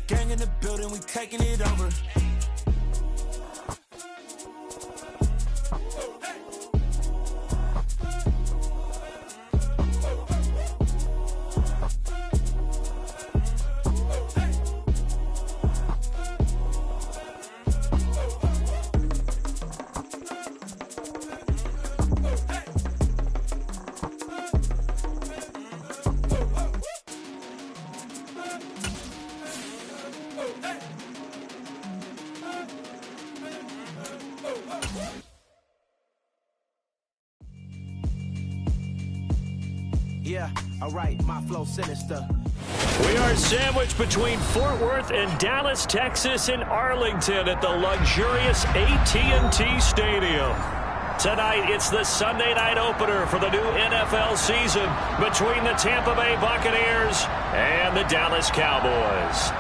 Gang in the building, we taking it over. Yeah, all right, my flow sinister. We are sandwiched between Fort Worth and Dallas, Texas, and Arlington at the luxurious AT&T Stadium. Tonight, it's the Sunday night opener for the new NFL season between the Tampa Bay Buccaneers and the Dallas Cowboys.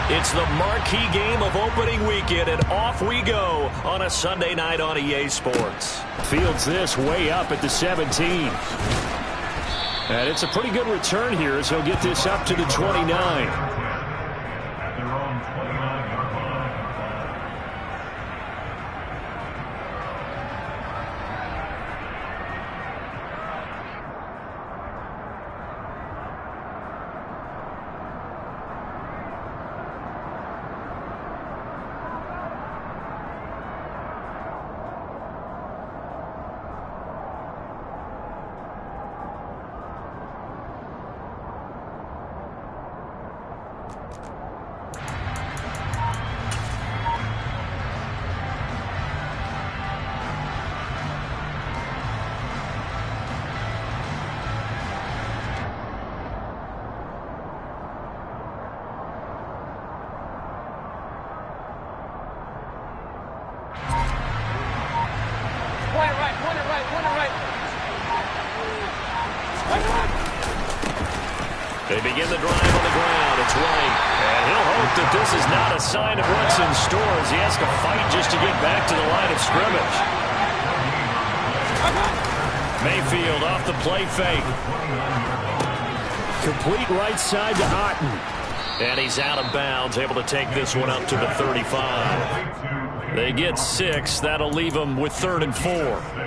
It's the marquee game of opening weekend, and off we go on a Sunday night on EA Sports. Fields this way up at the 17. And it's a pretty good return here as he'll get this up to the 29. They begin the drive on the ground. It's White. And he'll hope that this is not a sign of what's in store as he has to fight just to get back to the line of scrimmage. Mayfield off the play fake. Complete right side to Otten. And he's out of bounds, able to take this one up to the 35. They get 6. That'll leave them with 3rd and 4.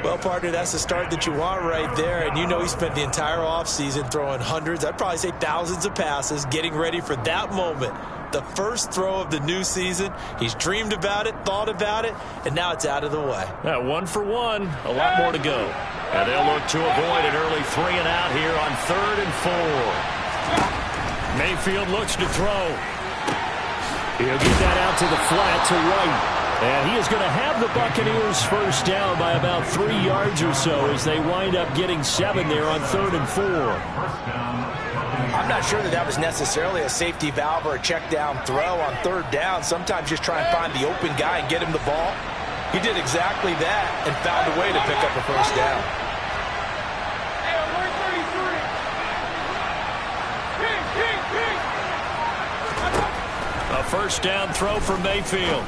Well, partner, that's the start that you want right there. And you know he spent the entire offseason throwing hundreds, I'd probably say thousands of passes, getting ready for that moment. The first throw of the new season. He's dreamed about it, thought about it, and now it's out of the way. 1 for 1. A lot more to go. And they'll look to avoid an early 3 and out here on 3rd and 4. Mayfield looks to throw. He'll get that out to the flat to White. And he is going to have the Buccaneers first down by about 3 yards or so as they wind up getting 7 there on 3rd and 4. I'm not sure that was necessarily a safety valve or a check down throw on 3rd down. Sometimes just try and find the open guy and get him the ball. He did exactly that and found a way to pick up a first down. A first down throw for Mayfield.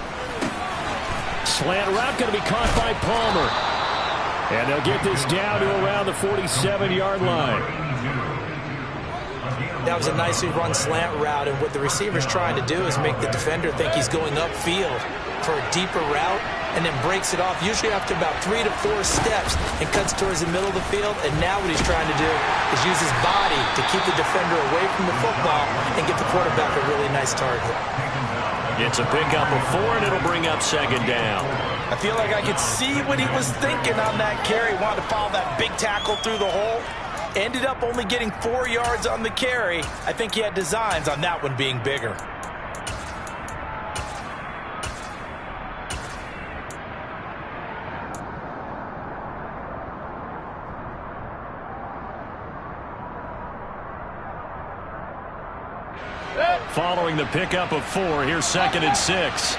Slant route going to be caught by Palmer. And they'll get this down to around the 47-yard line. That was a nicely run slant route, and what the receiver's trying to do is make the defender think he's going upfield for a deeper route and then breaks it off, usually after about 3 to 4 steps, and cuts towards the middle of the field. And now what he's trying to do is use his body to keep the defender away from the football and get the quarterback a really nice target. It's a pickup of 4, and it'll bring up 2nd down. I feel like I could see what he was thinking on that carry. Wanted to follow that big tackle through the hole. Ended up only getting 4 yards on the carry. I think he had designs on that one being bigger. Following the pickup of 4, here's 2nd and 6.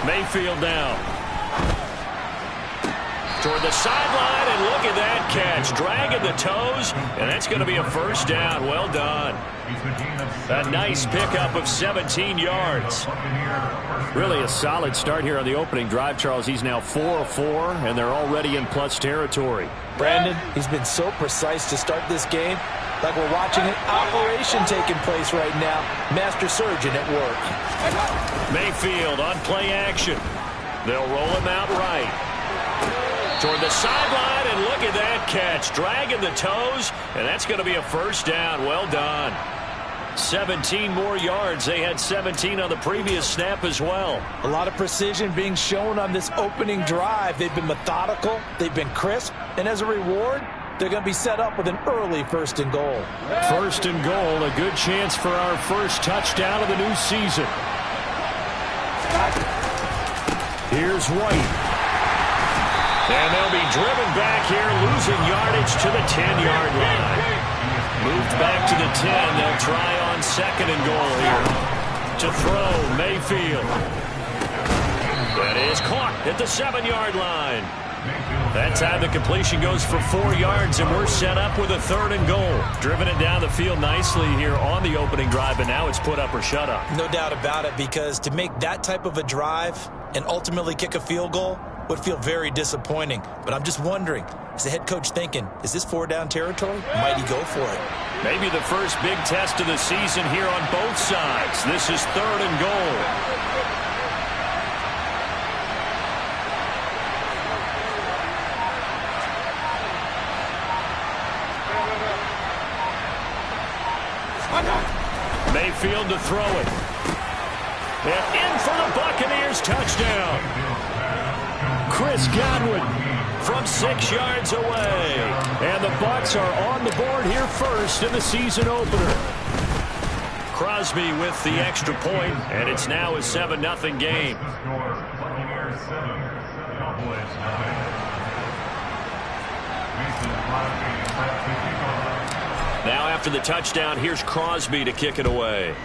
Mayfield down. toward the sideline, and look at that catch. Dragging the toes, and that's going to be a first down. Well done. A nice pickup of 17 yards. Really a solid start here on the opening drive, Charles. He's now 4 of 4, and they're already in plus territory. Brandon, he's been so precise to start this game, like we're watching an operation taking place right now. Master surgeon at work. Mayfield on play action. They'll roll him out right. Toward the sideline, and look at that catch. Dragging the toes, and that's going to be a first down. Well done. 17 more yards. They had 17 on the previous snap as well. A lot of precision being shown on this opening drive. They've been methodical. They've been crisp. And as a reward, they're going to be set up with an early 1st and goal. 1st and goal, a good chance for our first touchdown of the new season. Here's White. And they'll be driven back here, losing yardage to the 10-yard line. Moved back to the 10. They'll try on 2nd and goal here. To throw, Mayfield. That is caught at the 7-yard line. That time the completion goes for 4 yards, and we're set up with a 3rd and goal. Driven it down the field nicely here on the opening drive, but now it's put up or shut up. No doubt about it, because to make that type of a drive and ultimately kick a field goal would feel very disappointing. But I'm just wondering, is the head coach thinking, is this 4-down territory? Might he go for it? Maybe the first big test of the season here on both sides. This is 3rd and goal. Mayfield to throw it. And in for the Buccaneers touchdown. Chris Godwin from 6 yards away. And the Bucs are on the board here first in the season opener. Crosby with the extra point, and it's now a 7-0 game. Now after the touchdown, here's Crosby to kick it away.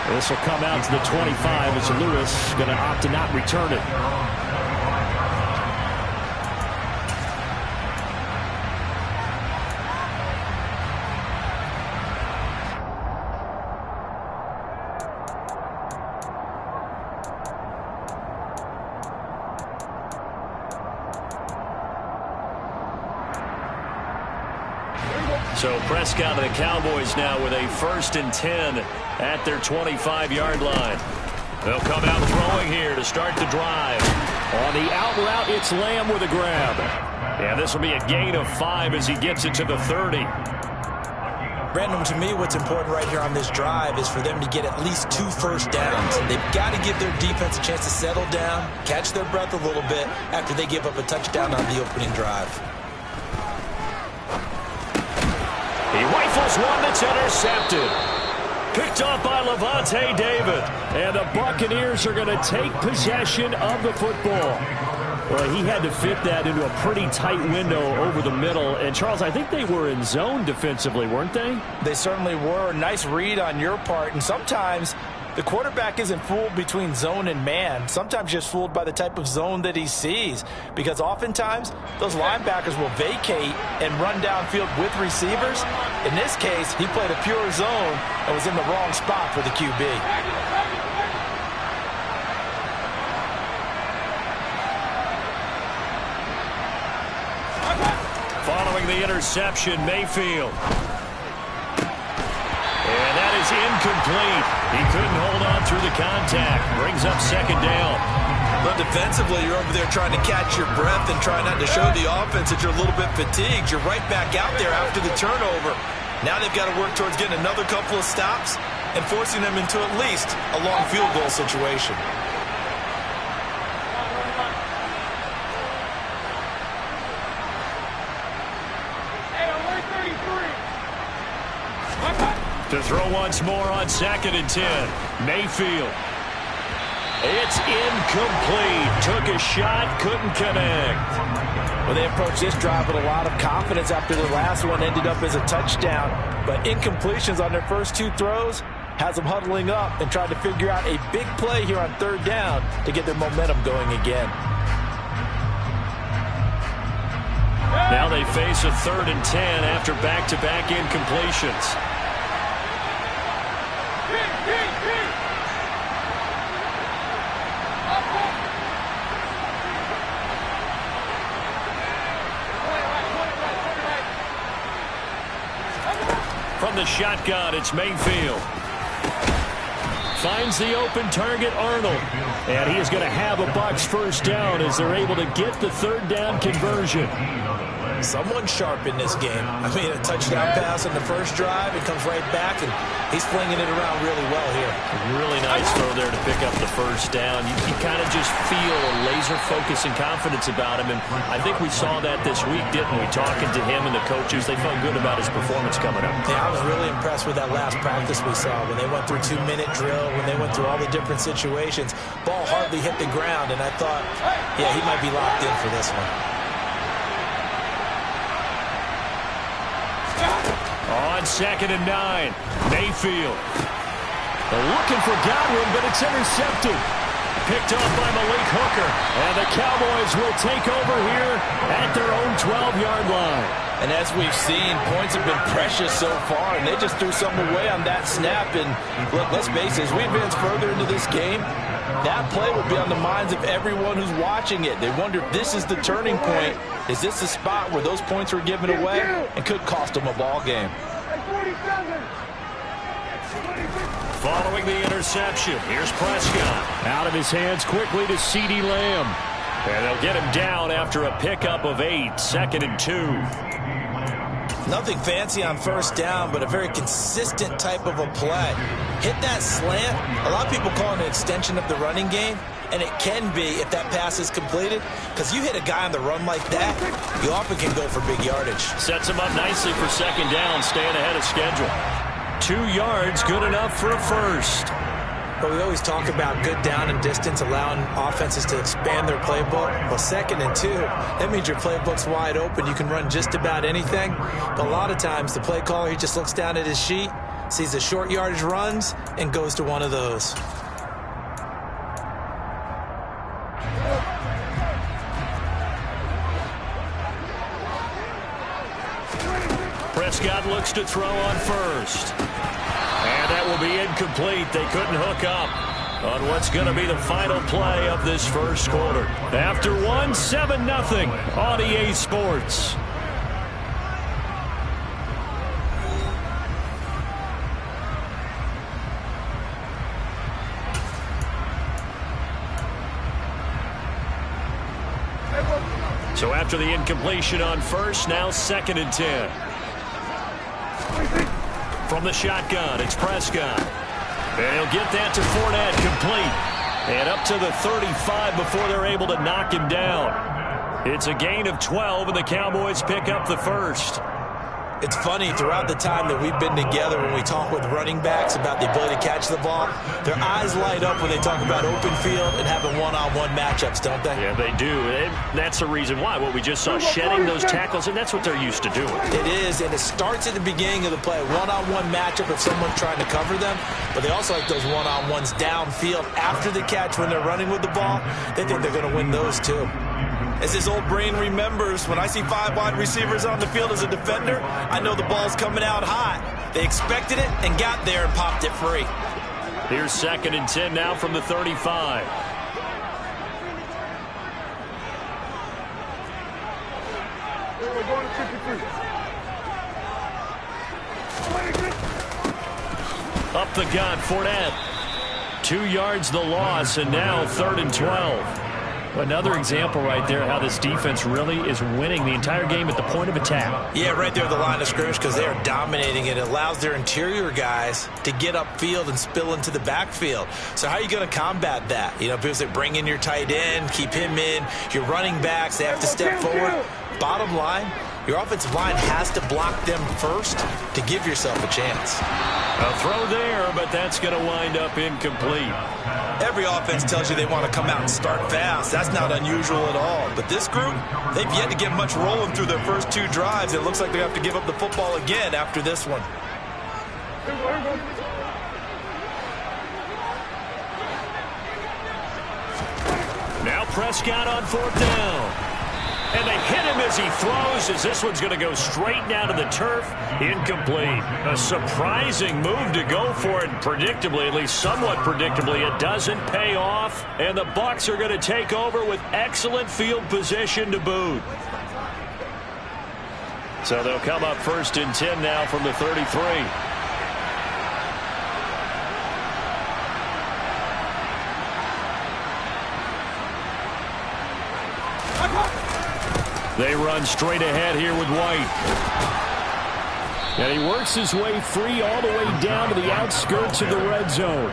This will come out to the 25 as Lewis going to opt to not return it. So Prescott and the Cowboys now with a 1st and 10 at their 25-yard line. They'll come out throwing here to start the drive. On the out route, it's Lamb with a grab. And this will be a gain of 5 as he gets it to the 30. Brandon, to me, what's important right here on this drive is for them to get at least 2 first downs. They've got to give their defense a chance to settle down, catch their breath a little bit after they give up a touchdown on the opening drive. He rifles one that's intercepted. Picked off by Levante David. And the Buccaneers are going to take possession of the football. Well, he had to fit that into a pretty tight window over the middle. And, Charles, I think they were in zone defensively, weren't they? They certainly were. Nice read on your part. And sometimes the quarterback isn't fooled between zone and man. Sometimes just fooled by the type of zone that he sees. Because oftentimes, those linebackers will vacate and run downfield with receivers. In this case, he played a pure zone and was in the wrong spot for the QB. Following the interception, Mayfield. And that is incomplete. He couldn't hold on through the contact. Brings up 2nd down. But defensively, you're over there trying to catch your breath and try not to show the offense that you're a little bit fatigued. You're right back out there after the turnover. Now they've got to work towards getting another couple of stops and forcing them into at least a long field goal situation. To throw once more on 2nd and 10. Mayfield. It's incomplete. Took a shot, couldn't connect. Well, they approached this drive with a lot of confidence after the last one ended up as a touchdown. But incompletions on their first 2 throws, has them huddling up and trying to figure out a big play here on third down to get their momentum going again. Now they face a 3rd and 10 after back-to-back incompletions. From the shotgun, it's Mayfield. Finds the open target, Arnold. And he is going to have a Bucs first down as they're able to get the 3rd down conversion. Someone sharp in this game. I mean, a touchdown pass on the first drive. It comes right back, and he's flinging it around really well here. Really nice throw there to pick up the first down. You kind of just feel a laser focus and confidence about him, and I think we saw that this week, didn't we? Talking to him and the coaches, they felt good about his performance coming up. Yeah, I was really impressed with that last practice we saw when they went through 2-minute drill, when they went through all the different situations. Ball hardly hit the ground, and I thought, yeah, he might be locked in for this one. On 2nd and 9, Mayfield. They're looking for Godwin, but it's intercepted. Picked up by Malik Hooker. And the Cowboys will take over here at their own 12-yard line. And as we've seen, points have been precious so far, and they just threw something away on that snap. And look, let's face it, as we advance further into this game, that play will be on the minds of everyone who's watching it. They wonder if this is the turning point. Is this the spot where those points were given away and could cost them a ball game? Following the interception, here's Prescott. Out of his hands quickly to CeeDee Lamb. And they'll get him down after a pickup of 8, 2nd and 2. Nothing fancy on first down, but a very consistent type of a play. Hit that slant. A lot of people call it an extension of the running game, and it can be if that pass is completed, because you hit a guy on the run like that, you often can go for big yardage. Sets him up nicely for 2nd down, staying ahead of schedule. 2 yards, good enough for a first. But we always talk about good down and distance, allowing offenses to expand their playbook. Well, 2nd and 2, that means your playbook's wide open. You can run just about anything. But a lot of times, the play caller, he just looks down at his sheet, sees the short yardage runs, and goes to one of those. Prescott looks to throw on first. And that will be incomplete. They couldn't hook up on what's going to be the final play of this first quarter. After one, 7-0 on EA Sports. So after the incompletion on first, now 2nd and 10. From the shotgun, it's Prescott. And he'll get that to Fournette, complete. And up to the 35 before they're able to knock him down. It's a gain of 12, and the Cowboys pick up the first. It's funny, throughout the time that we've been together, when we talk with running backs about the ability to catch the ball, their eyes light up when they talk about open field and having one-on-one matchups, don't they? Yeah, they do. And that's the reason why. What we just saw, shedding those tackles, and that's what they're used to doing. It is, and it starts at the beginning of the play. One-on-one matchup if someone's trying to cover them, but they also like those one-on-ones downfield after the catch when they're running with the ball. They think they're going to win those, too. As his old brain remembers, when I see 5 wide receivers on the field as a defender, I know the ball's coming out hot. They expected it and got there and popped it free. Here's 2nd and 10 now from the 35. Up the gun, Fournette. 2 yards the loss, and now 3rd and 12. Another example right there how this defense really is winning the entire game at the point of attack. Yeah, right there at the line of scrimmage, because they are dominating it. It allows their interior guys to get upfield and spill into the backfield. So how are you going to combat that? You know, people say bring in your tight end, keep him in. Your running backs, they have to step forward. Bottom line, your offensive line has to block them first to give yourself a chance. A throw there, but that's going to wind up incomplete. Every offense tells you they want to come out and start fast. That's not unusual at all. But this group, they've yet to get much rolling through their first 2 drives. It looks like they have to give up the football again after this one. Prescott on 4th down. And they hit him as he throws, as this one's going to go straight down to the turf. Incomplete. A surprising move to go for it. Predictably, at least somewhat predictably, it doesn't pay off. And the Bucs are going to take over with excellent field position to boot. So they'll come up 1st and 10 now from the 33. They run straight ahead here with White. And he works his way free all the way down to the outskirts of the red zone.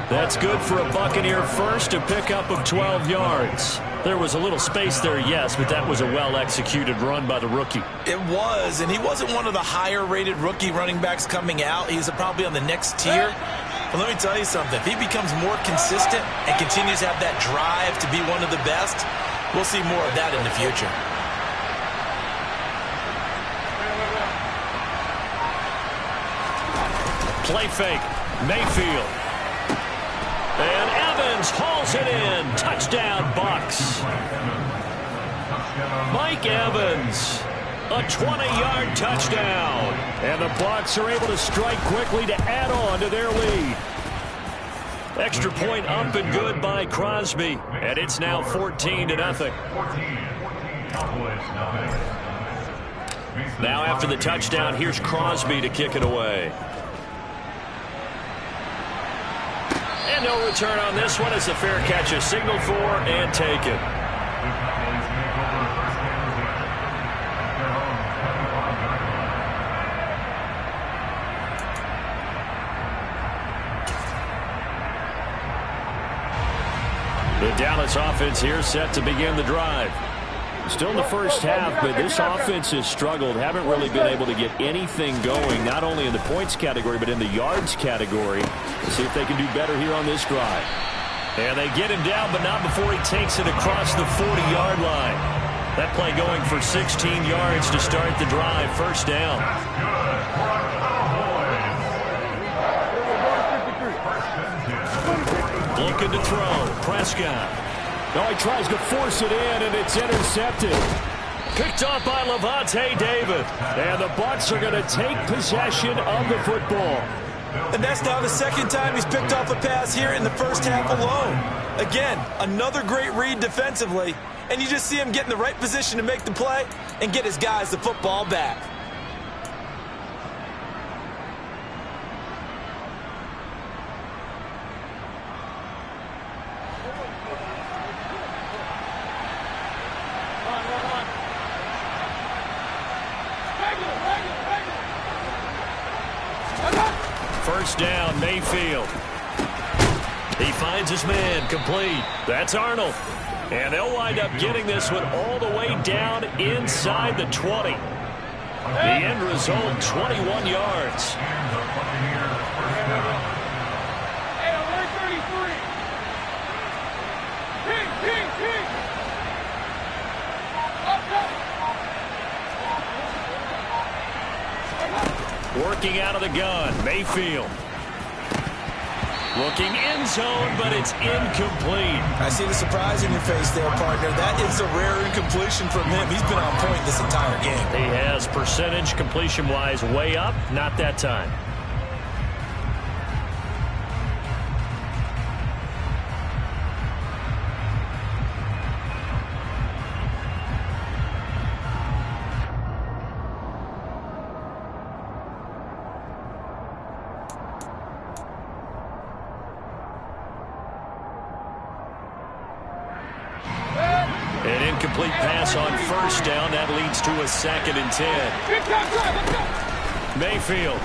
That's good for a Buccaneer first, to pick up of 12 yards. There was a little space there, yes, but that was a well-executed run by the rookie. It was, and he wasn't one of the higher-rated rookie running backs coming out. He's probably on the next tier. But let me tell you something. If he becomes more consistent and continues to have that drive to be one of the best, we'll see more of that in the future. Play fake. Mayfield. And Evans hauls it in. Touchdown, Bucs. Mike Evans. A 20-yard touchdown. And the Bucs are able to strike quickly to add on to their lead. Extra point up and good by Crosby. And it's now 14-0. Now after the touchdown, here's Crosby to kick it away. And no return on this one as the fair catch is signaled for and taken. The Dallas offense here set to begin the drive. Still in the first half, but this offense has struggled. Haven't really been able to get anything going, not only in the points category, but in the yards category. Let's see if they can do better here on this drive. And they get him down, but not before he takes it across the 40-yard line. That play going for 16 yards to start the drive. First down. Looking to throw. Prescott. No, he tries to force it in, and it's intercepted. Picked off by Levante David. And the Bucs are going to take possession of the football. And that's now the second time he's picked off a pass here in the first half alone. Again, another great read defensively. And you just see him get in the right position to make the play and get his guys the football back. First down, Mayfield. He finds his man, complete. That's Arnold. And they'll wind up getting this one all the way down inside the 20. The end result, 21 yards. Working out of the gun, Mayfield. Looking end zone, but it's incomplete. I see the surprise in your face there, partner. That is a rare incompletion from him. He's been on point this entire game. He has percentage completion-wise way up, not that time. An incomplete pass on first down. That leads to a 2nd and 10. Mayfield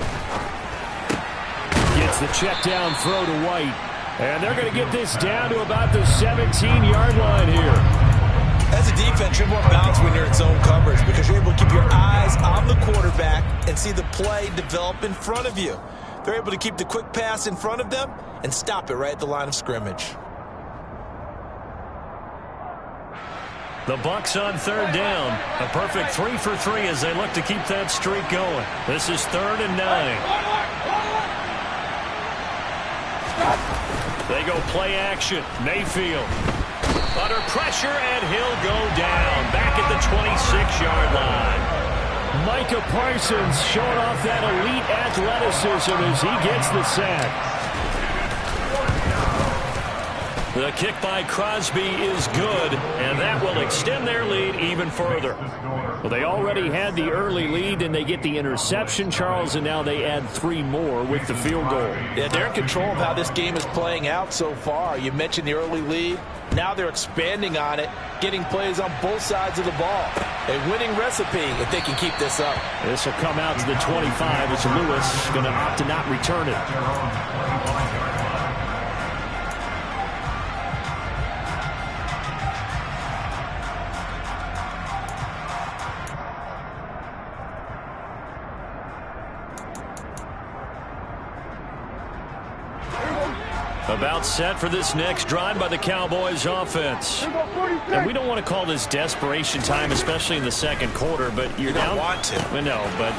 gets the check down throw to White. And they're going to get this down to about the 17-yard line here. As a defense, you're more balanced when you're in zone coverage because you're able to keep your eyes on the quarterback and see the play develop in front of you. They're able to keep the quick pass in front of them and stop it right at the line of scrimmage. The Bucs on third down. A perfect 3 for 3 as they look to keep that streak going. This is 3rd and 9. They go play action. Mayfield. A under pressure, and he'll go down back at the 26-yard line. Micah Parsons showing off that elite athleticism as he gets the sack. The kick by Crosby is good, and that will extend their lead even further. Well, they already had the early lead, and they get the interception, Charles, and now they add 3 more with the field goal. Yeah, they're in control of how this game is playing out so far. You mentioned the early lead. Now they're expanding on it, getting plays on both sides of the ball. A winning recipe if they can keep this up. This will come out to the 25 as Lewis going to opt to not return it. About set for this next drive by the Cowboys offense. And we don't want to call this desperation time, especially in the second quarter, but you're down. You don't want to. No, but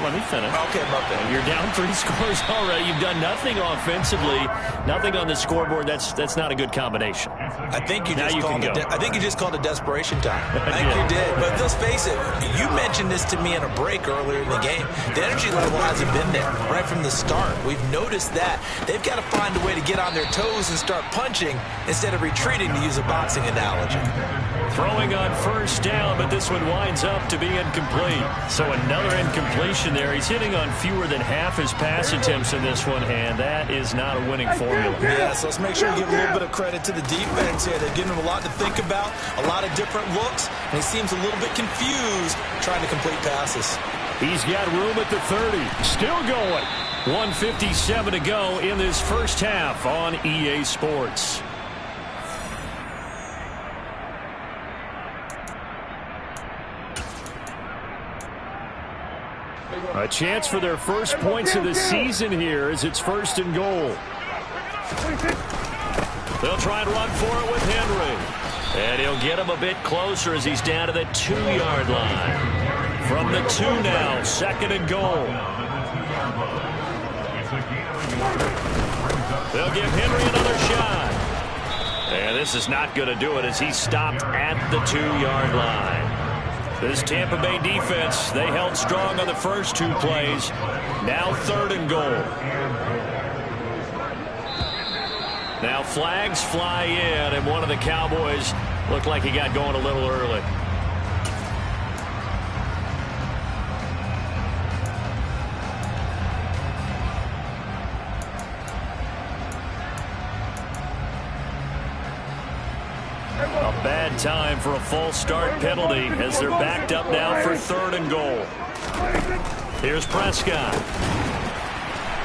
let me finish. Okay, my bad. You're down 3 scores already. You've done nothing offensively, nothing on the scoreboard. That's not a good combination. I think you just called it desperation time. I think you did. But let's face it, you mentioned this to me in a break earlier in the game. The energy level hasn't been there right from the start. We've noticed that. They've got to find a way to get on their toes and start punching instead of retreating, to use a boxing analogy. Throwing on first down, but this one winds up to be incomplete. So another incompletion there. He's hitting on fewer than half his pass attempts in this one, and that is not a winning formula. Yeah, so let's make sure we give a little bit of credit to the defense here. They're giving him a lot to think about, a lot of different looks, and he seems a little bit confused trying to complete passes. He's got room at the 30. Still going. 1:57 to go in this first half on EA Sports. A chance for their first points of the season here as it's 1st and goal. They'll try and run for it with Henry. And he'll get him a bit closer as he's down to the 2-yard line. From the 2 now, 2nd and goal. They'll give Henry another shot. And this is not going to do it as he's stopped at the 2-yard line. This Tampa Bay defense, they held strong on the first 2 plays. Now 3rd and goal. Now flags fly in, and one of the Cowboys looked like he got going a little early. A bad time for a false start penalty as they're backed up now for 3rd and goal. Here's Prescott.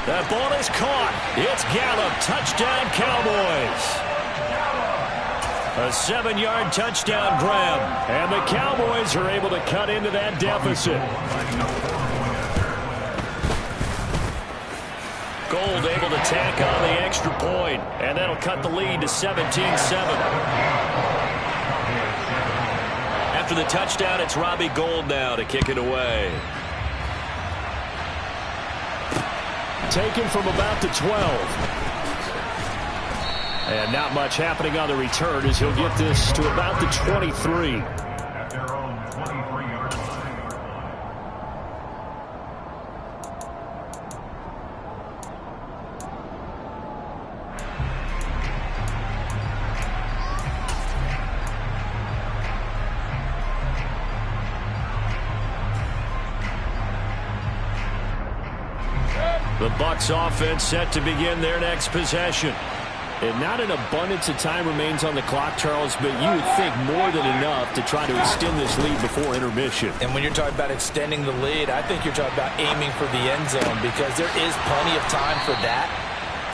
That ball is caught. It's Gallup. Touchdown, Cowboys. A 7-yard touchdown grab. And the Cowboys are able to cut into that deficit. Gold able to tack on the extra point. And that'll cut the lead to 17-7. After the touchdown, it's Robbie Gould now to kick it away. Taken from about the 12. And not much happening on the return as he'll get this to about the 23. The Bucs offense set to begin their next possession. And not an abundance of time remains on the clock, Charles, but you would think more than enough to try to extend this lead before intermission. And when you're talking about extending the lead, I think you're talking about aiming for the end zone because there is plenty of time for that.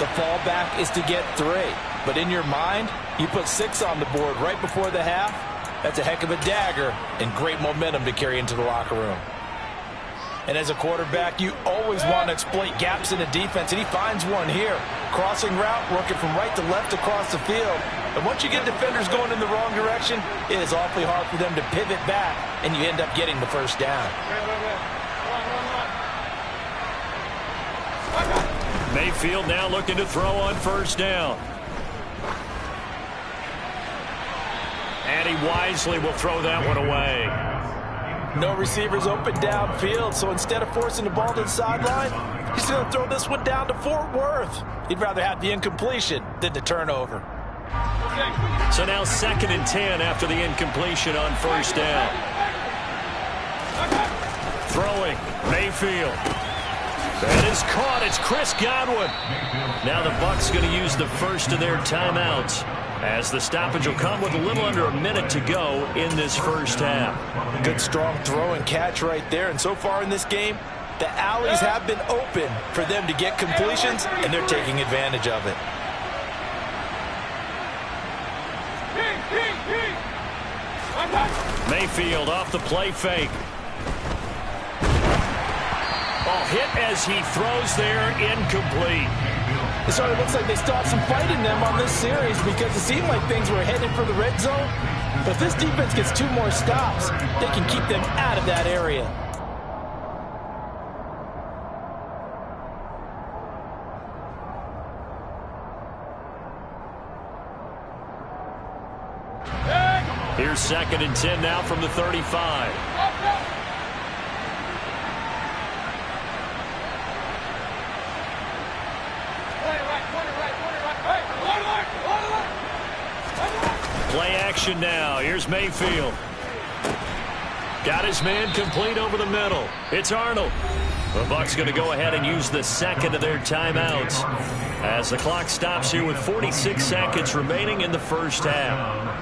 The fallback is to get 3. But in your mind, you put 6 on the board right before the half. That's a heck of a dagger and great momentum to carry into the locker room. And as a quarterback, you always want to exploit gaps in the defense, and he finds one here. Crossing route, working from right to left across the field. And once you get defenders going in the wrong direction, it is awfully hard for them to pivot back, and you end up getting the first down. Mayfield now looking to throw on first down. And he wisely will throw that one away. No receivers open downfield, so instead of forcing the ball to the sideline, he's going to throw this one down to Fort Worth. He'd rather have the incompletion than the turnover. So now 2nd and 10 after the incompletion on 1st down. Throwing, Mayfield. That is caught. It's Chris Godwin. Now the Bucs going to use the first of their timeouts, as the stoppage will come with a little under a minute to go in this first half. Good strong throw and catch right there. And so far in this game, the alleys have been open for them to get completions, and they're taking advantage of it. Mayfield off the play fake. Oh, hit as he throws there, incomplete. It sort of looks like they still have some fight in them on this series, because it seemed like things were headed for the red zone. But if this defense gets 2 more stops, they can keep them out of that area. Here's 2nd and 10 now from the 35. Play action now. Here's Mayfield. Got his man complete over the middle. It's Arnold. The Bucs going to go ahead and use the 2nd of their timeouts as the clock stops here with 46 seconds remaining in the first half.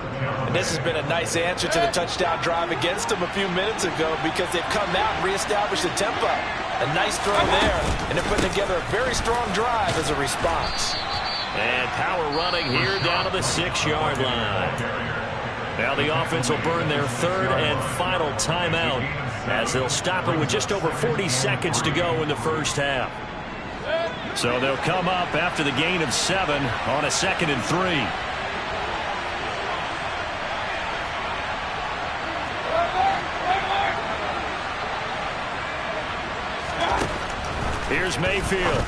And this has been a nice answer to the touchdown drive against them a few minutes ago, because they've come out and reestablished the tempo. A nice throw there, and they're putting together a very strong drive as a response. And power running here down to the 6-yard line. Now the offense will burn their 3rd and final timeout, as they'll stop it with just over 40 seconds to go in the first half. So they'll come up after the gain of 7 on a 2nd and 3. Here's Mayfield.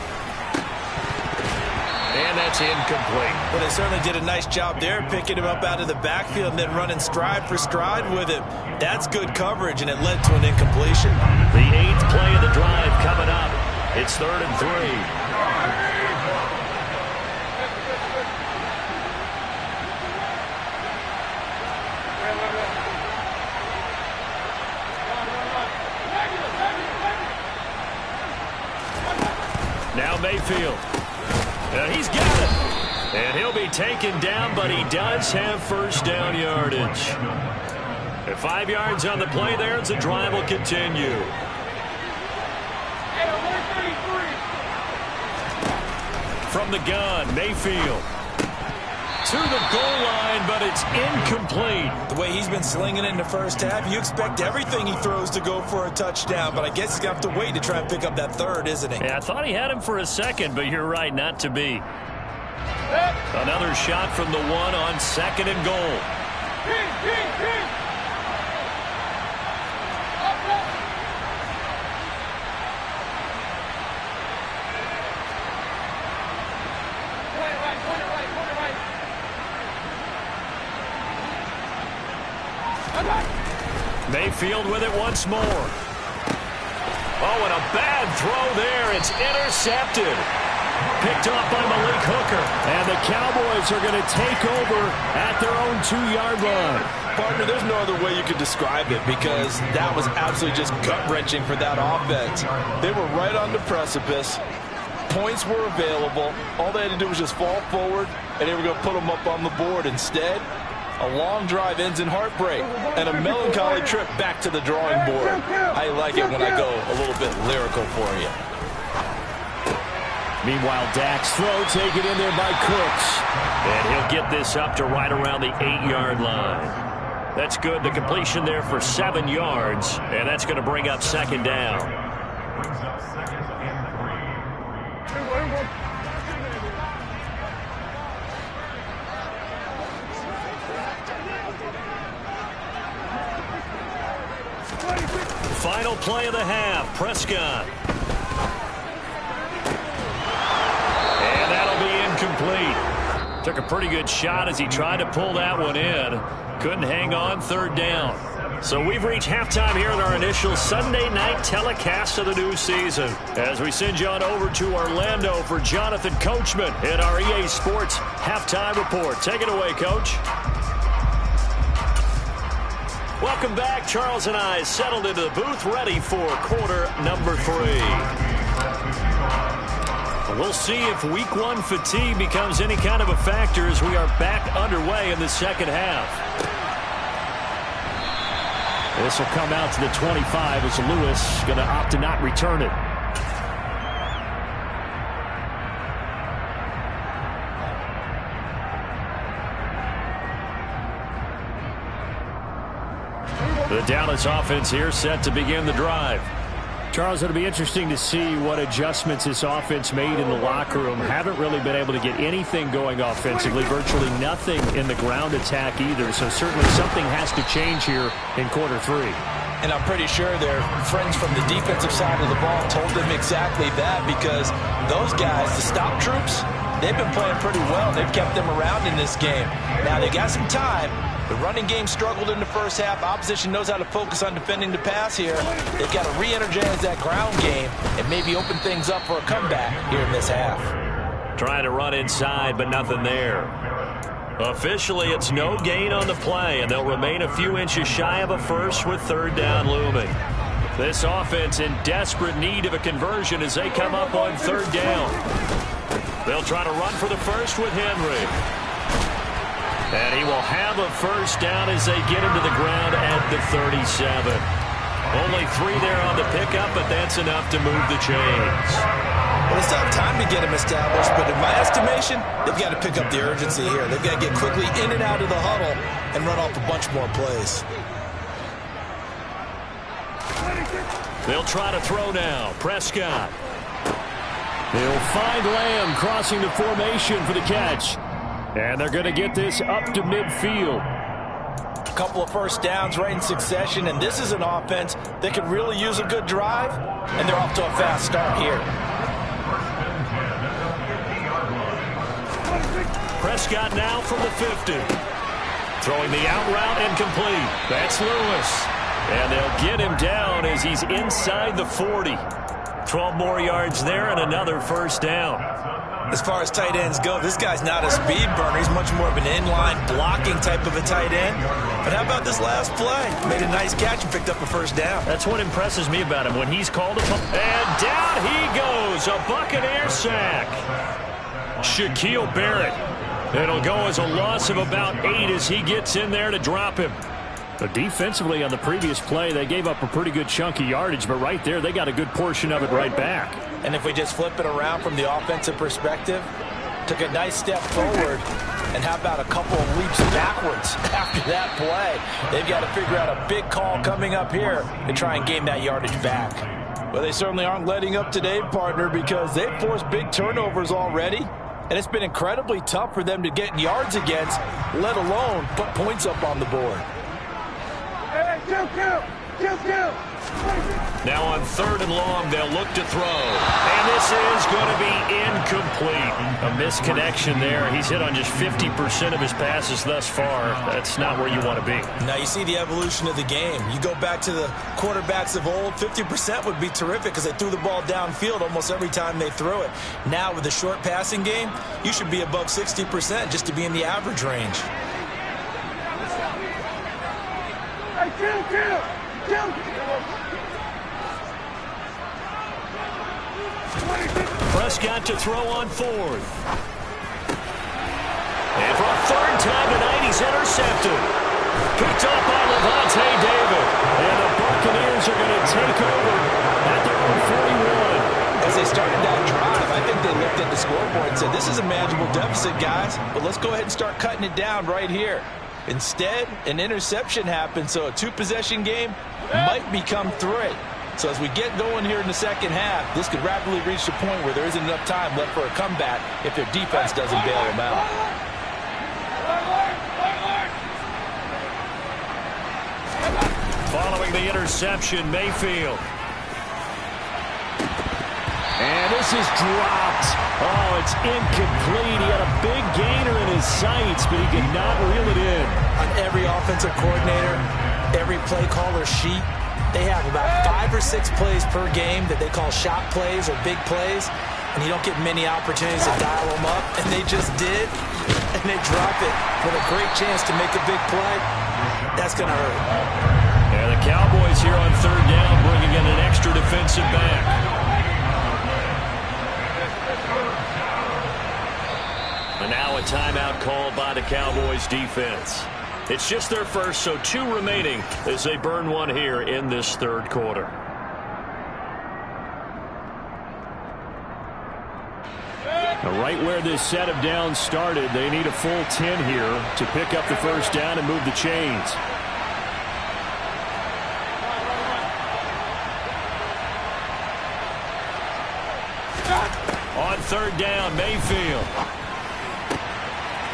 And that's incomplete. Well, they certainly did a nice job there, picking him up out of the backfield and then running stride for stride with him. That's good coverage, and it led to an incompletion. The 8th play of the drive coming up. It's 3rd and 3. Now Mayfield. He's got it. And he'll be taken down, but he does have first down yardage. At 5 yards on the play there, as the drive will continue. From the gun, Mayfield. To the goal line, but it's incomplete. The way he's been slinging it in the first half, you expect everything he throws to go for a touchdown, but I guess he's going to have to wait to try and pick up that 3rd, isn't he? Yeah, I thought he had him for a second, but you're right, not to be. Another shot from the 1 on 2nd and goal. Mayfield with it once more. Oh, and a bad throw there. It's intercepted. Picked off by Malik Hooker. And the Cowboys are going to take over at their own 2-yard line. Partner, there's no other way you could describe it, because that was absolutely just gut-wrenching for that offense. They were right on the precipice. Points were available. All they had to do was just fall forward, and they were going to put them up on the board. Instead, a long drive ends in heartbreak and a melancholy trip back to the drawing board. I like it when I go a little bit lyrical for you. Meanwhile, Dak's throw taken in there by Cooks. And he'll get this up to right around the 8-yard line. That's good. The completion there for 7 yards, and that's going to bring up 2nd down. Final play of the half, Prescott. And that'll be incomplete. Took a pretty good shot as he tried to pull that one in. Couldn't hang on, third down. So we've reached halftime here in our initial Sunday night telecast of the new season. As we send you on over to Orlando for Jonathan Coachman in our EA Sports Halftime Report. Take it away, Coach. Welcome back. Charles and I settled into the booth, ready for quarter number 3. We'll see if week 1 fatigue becomes any kind of a factor as we are back underway in the second half. This will come out to the 25 as Lewis going to opt to not return it. The Dallas offense here set to begin the drive. Charles, it'll be interesting to see what adjustments this offense made in the locker room. Haven't really been able to get anything going offensively, virtually nothing in the ground attack either. So certainly something has to change here in quarter 3. And I'm pretty sure their friends from the defensive side of the ball told them exactly that, because those guys, the stop troops, they've been playing pretty well. They've kept them around in this game. Now they got some time. The running game struggled in the first half. Opposition knows how to focus on defending the pass here. They've got to re-energize that ground game and maybe open things up for a comeback here in this half. Trying to run inside, but nothing there. Officially, it's no gain on the play, and they'll remain a few inches shy of a first with third down looming. This offense in desperate need of a conversion as they come up on third down. They'll try to run for the first with Henry. And he will have a first down as they get him to the ground at the 37. Only 3 there on the pickup, but that's enough to move the chains. Well, it's not time to get him established, but in my estimation, they've got to pick up the urgency here. They've got to get quickly in and out of the huddle and run off a bunch more plays. They'll try to throw now. Prescott. They'll find Lamb crossing the formation for the catch. And they're going to get this up to midfield. A couple of first downs right in succession, and this is an offense that could really use a good drive, and they're off to a fast start here. Prescott now from the 50. Throwing the out route incomplete. That's Lewis. And they'll get him down as he's inside the 40. 12 more yards there and another first down. As far as tight ends go, this guy's not a speed burner. He's much more of an inline blocking type of a tight end. But how about this last play? Made a nice catch and picked up a first down. That's what impresses me about him when he's called upon. And down he goes. A Buccaneer sack. Shaquille Barrett. It'll go as a loss of about 8 as he gets in there to drop him. But defensively on the previous play, they gave up a pretty good chunk of yardage, but right there, they got a good portion of it right back. And if we just flip it around from the offensive perspective, took a nice step forward, and how about a couple of leaps backwards after that play? They've got to figure out a big call coming up here to try and gain that yardage back. Well, they certainly aren't letting up today, partner, because they've forced big turnovers already, and it's been incredibly tough for them to get yards against, let alone put points up on the board. Now on third and long, they'll look to throw. And this is going to be incomplete. A misconnection there. He's hit on just 50% of his passes thus far. That's not where you want to be. Now you see the evolution of the game. You go back to the quarterbacks of old, 50% would be terrific because they threw the ball downfield almost every time they threw it. Now with the short passing game, you should be above 60% just to be in the average range. Prescott to throw on fourth. And for a third time tonight, he's intercepted. Picked up by Levante David. And the Buccaneers are going to take over at their own 41. As they started that drive, I think they looked at the scoreboard and said, this is a manageable deficit, guys, but let's go ahead and start cutting it down right here. Instead, an interception happened, so a two-possession game might become 3. So as we get going here in the second half, this could rapidly reach the point where there isn't enough time left for a comeback if their defense doesn't bail them out. Following the interception, Mayfield. And this is dropped. Oh, it's incomplete. He had a big gainer in his sights, but he could not reel it in. On every offensive coordinator, every play caller sheet, they have about 5 or 6 plays per game that they call shot plays or big plays, and you don't get many opportunities to dial them up, and they just did, and they drop it with a great chance to make a big play. That's going to hurt. And the Cowboys here on third down bringing in an extra defensive back. And now a timeout called by the Cowboys defense. It's just their first, so 2 remaining as they burn one here in this third quarter. Now, right where this set of downs started, they need a full 10 here to pick up the first down and move the chains. On third down, Mayfield.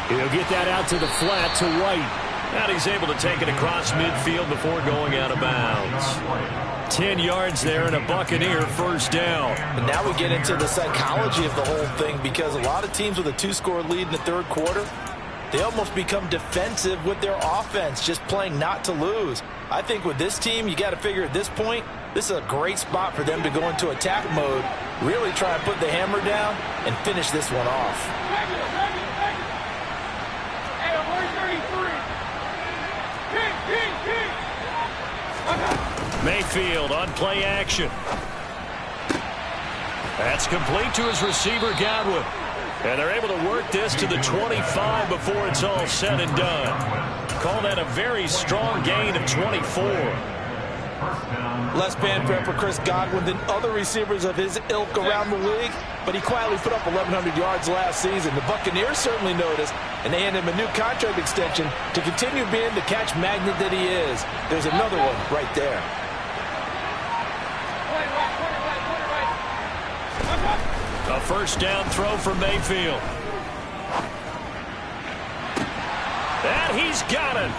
He'll get that out to the flat to White. And he's able to take it across midfield before going out of bounds. 10 yards there and a Buccaneer first down. And now we get into the psychology of the whole thing, because a lot of teams with a 2-score lead in the third quarter, they almost become defensive with their offense, just playing not to lose. I think with this team, you got to figure at this point, this is a great spot for them to go into attack mode, really try and put the hammer down and finish this one off. Mayfield on play action. That's complete to his receiver, Godwin. And they're able to work this to the 25 before it's all said and done. Call that a very strong gain of 24. Less fanfare for Chris Godwin than other receivers of his ilk around the league, but he quietly put up 1,100 yards last season. The Buccaneers certainly noticed, and they handed him a new contract extension to continue being the catch magnet that he is. There's another one right there. A first down throw for Mayfield. And he's got it.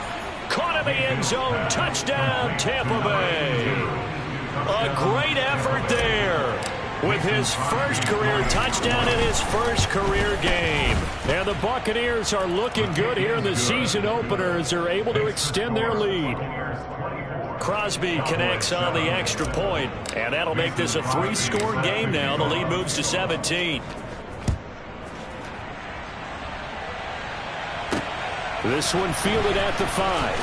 Caught in the end zone. Touchdown, Tampa Bay. A great effort there with his first career touchdown in his first career game. And the Buccaneers are looking good here in the season opener as they're able to extend their lead. Crosby connects on the extra point, and that'll make this a 3-score game now. The lead moves to 17. This one fielded at the 5.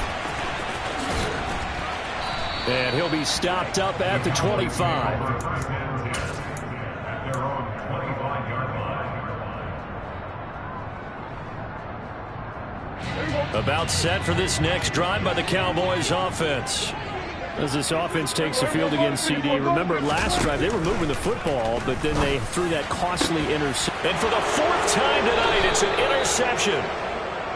And he'll be stopped up at the 25. About set for this next drive by the Cowboys offense. As this offense takes the field against CD, remember last drive they were moving the football, but then they threw that costly interception. And for the 4th time tonight, it's an interception.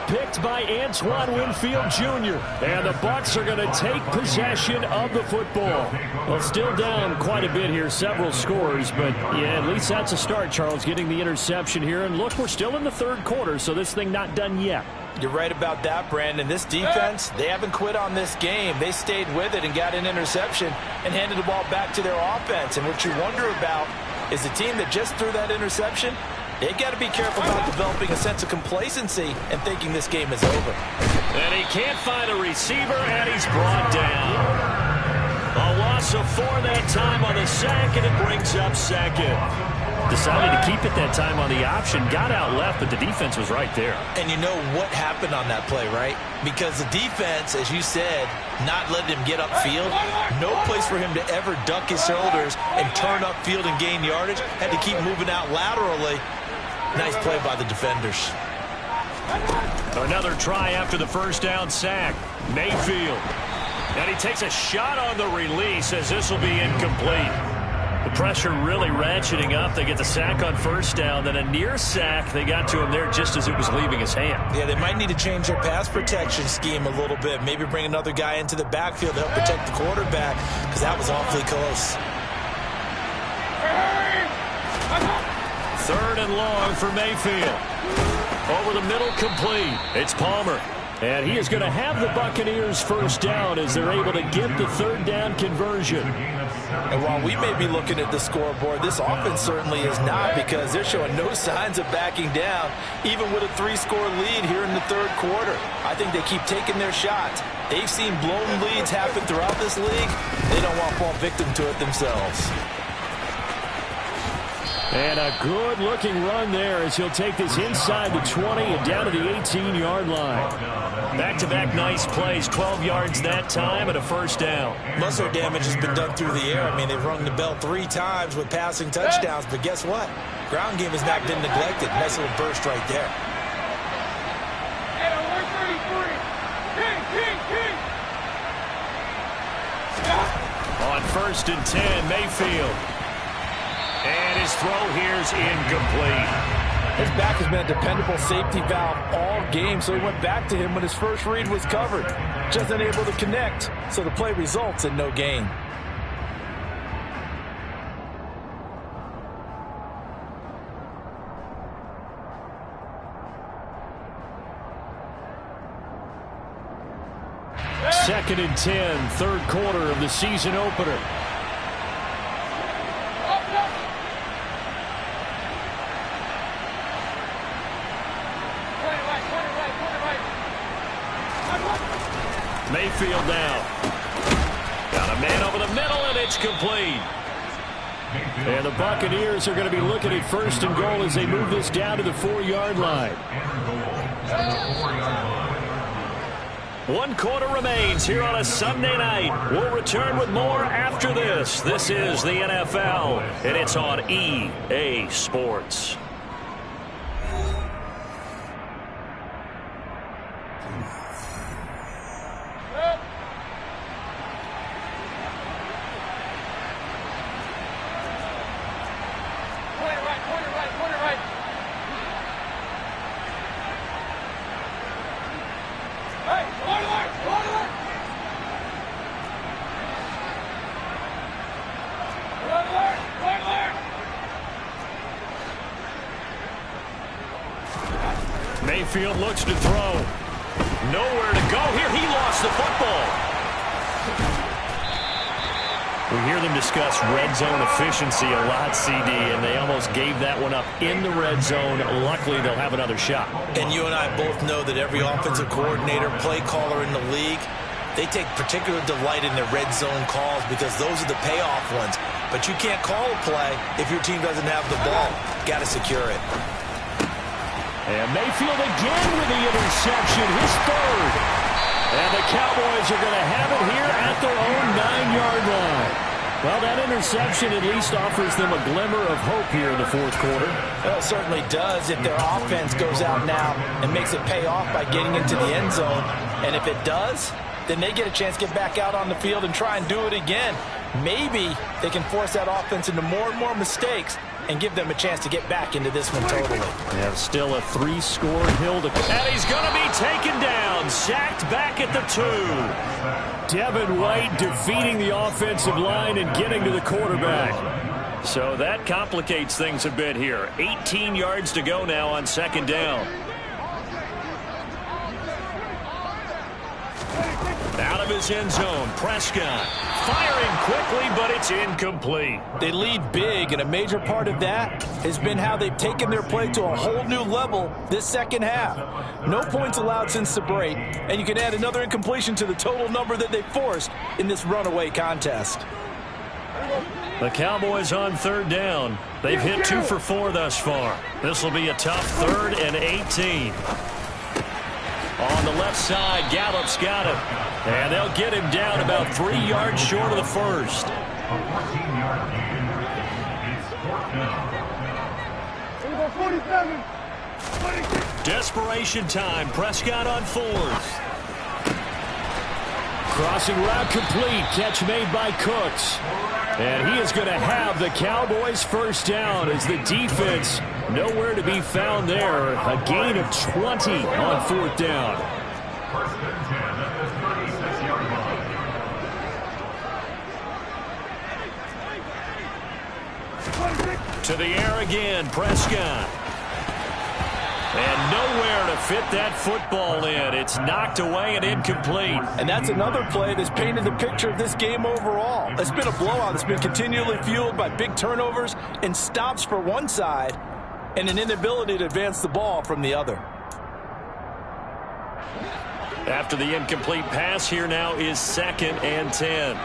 Picked by Antoine Winfield Jr. And the Bucs are going to take possession of the football. Well, still down quite a bit here, several scores, but yeah, at least that's a start, Charles, getting the interception here. And look, we're still in the third quarter, so this thing not done yet. You're right about that, Brandon. This defense, they haven't quit on this game. They stayed with it and got an interception and handed the ball back to their offense. And what you wonder about is the team that just threw that interception, they've got to be careful about developing a sense of complacency and thinking this game is over. And he can't find a receiver, and he's brought down. A loss of 4 that time on the sack, and it brings up second. Decided to keep it that time on the option. Got out left, but the defense was right there. And you know what happened on that play, right? Because the defense, as you said, not letting him get upfield. No place for him to ever duck his shoulders and turn upfield and gain yardage. Had to keep moving out laterally. Nice play by the defenders. Another try after the first down sack. Mayfield. And he takes a shot on the release as this will be incomplete. The pressure really ratcheting up. They get the sack on first down, then a near sack. They got to him there just as it was leaving his hand. Yeah, they might need to change their pass protection scheme a little bit. Maybe bring another guy into the backfield to help protect the quarterback, because that was awfully close. 3rd and long for Mayfield. Over the middle, complete. It's Palmer. And he is going to have the Buccaneers first down as they're able to get the third down conversion. And while we may be looking at the scoreboard, this offense certainly is not, because they're showing no signs of backing down, even with a 3-score lead here in the third quarter. I think they keep taking their shots. They've seen blown leads happen throughout this league. They don't want to fall victim to it themselves. And a good-looking run there as he'll take this inside the 20 and down to the 18-yard line. Back-to-back nice plays, 12 yards that time and a first down. Most of their damage has been done through the air. I mean, they've rung the bell 3 times with passing touchdowns, but guess what? Ground game has not been neglected. Nice little burst right there. On 1st and 10, Mayfield. And his throw here's incomplete. His back has been a dependable safety valve all game, so he went back to him when his first read was covered. Just unable to connect, so the play results in no gain. Second and 10, third quarter of the season opener. Mayfield now. Got a man over the middle, and it's complete. And the Buccaneers are going to be looking at 1st and goal as they move this down to the 4-yard line. 1 quarter remains here on a Sunday night. We'll return with more after this. This is the NFL, and it's on EA Sports. Mayfield looks to throw. Nowhere to go here. He lost the football. We hear them discuss red zone efficiency a lot, CD, and they almost gave that one up in the red zone. Luckily, they'll have another shot. And you and I both know that every offensive coordinator, play caller in the league, they take particular delight in their red zone calls because those are the payoff ones. But you can't call a play if your team doesn't have the ball. Got to secure it. And Mayfield again with the interception, his third. And the Cowboys are going to have it here at their own 9-yard line. Well, that interception at least offers them a glimmer of hope here in the fourth quarter. Well, it certainly does if their offense goes out now and makes it pay off by getting into the end zone. And if it does, then they get a chance to get back out on the field and try and do it again. Maybe they can force that offense into more and more mistakes and give them a chance to get back into this one totally. Yeah, still a 3-score hill to... And he's going to be taken down, sacked back at the 2. Devin White defeating the offensive line and getting to the quarterback. So that complicates things a bit here. 18 yards to go now on 2nd down. Out of his end zone, Prescott firing quickly, but it's incomplete. They lead big, and a major part of that has been how they've taken their play to a whole new level this second half. No points allowed since the break, and you can add another incompletion to the total number that they forced in this runaway contest. The Cowboys on 3rd down. They've hit 2 for 4 thus far. This will be a tough 3rd and 18. On the left side, Gallup's got him. And they'll get him down about 3 yards short of the first. Desperation time. Prescott on 4th. Crossing route complete. Catch made by Cooks. And he is going to have the Cowboys first down as the defense nowhere to be found there. A gain of 20 on 4th down. To the air again, Prescott. And nowhere to fit that football in. It's knocked away and incomplete. And that's another play that's painted the picture of this game overall. It's been a blowout. It's been continually fueled by big turnovers and stops for one side and an inability to advance the ball from the other. After the incomplete pass, here now is 2nd and 10.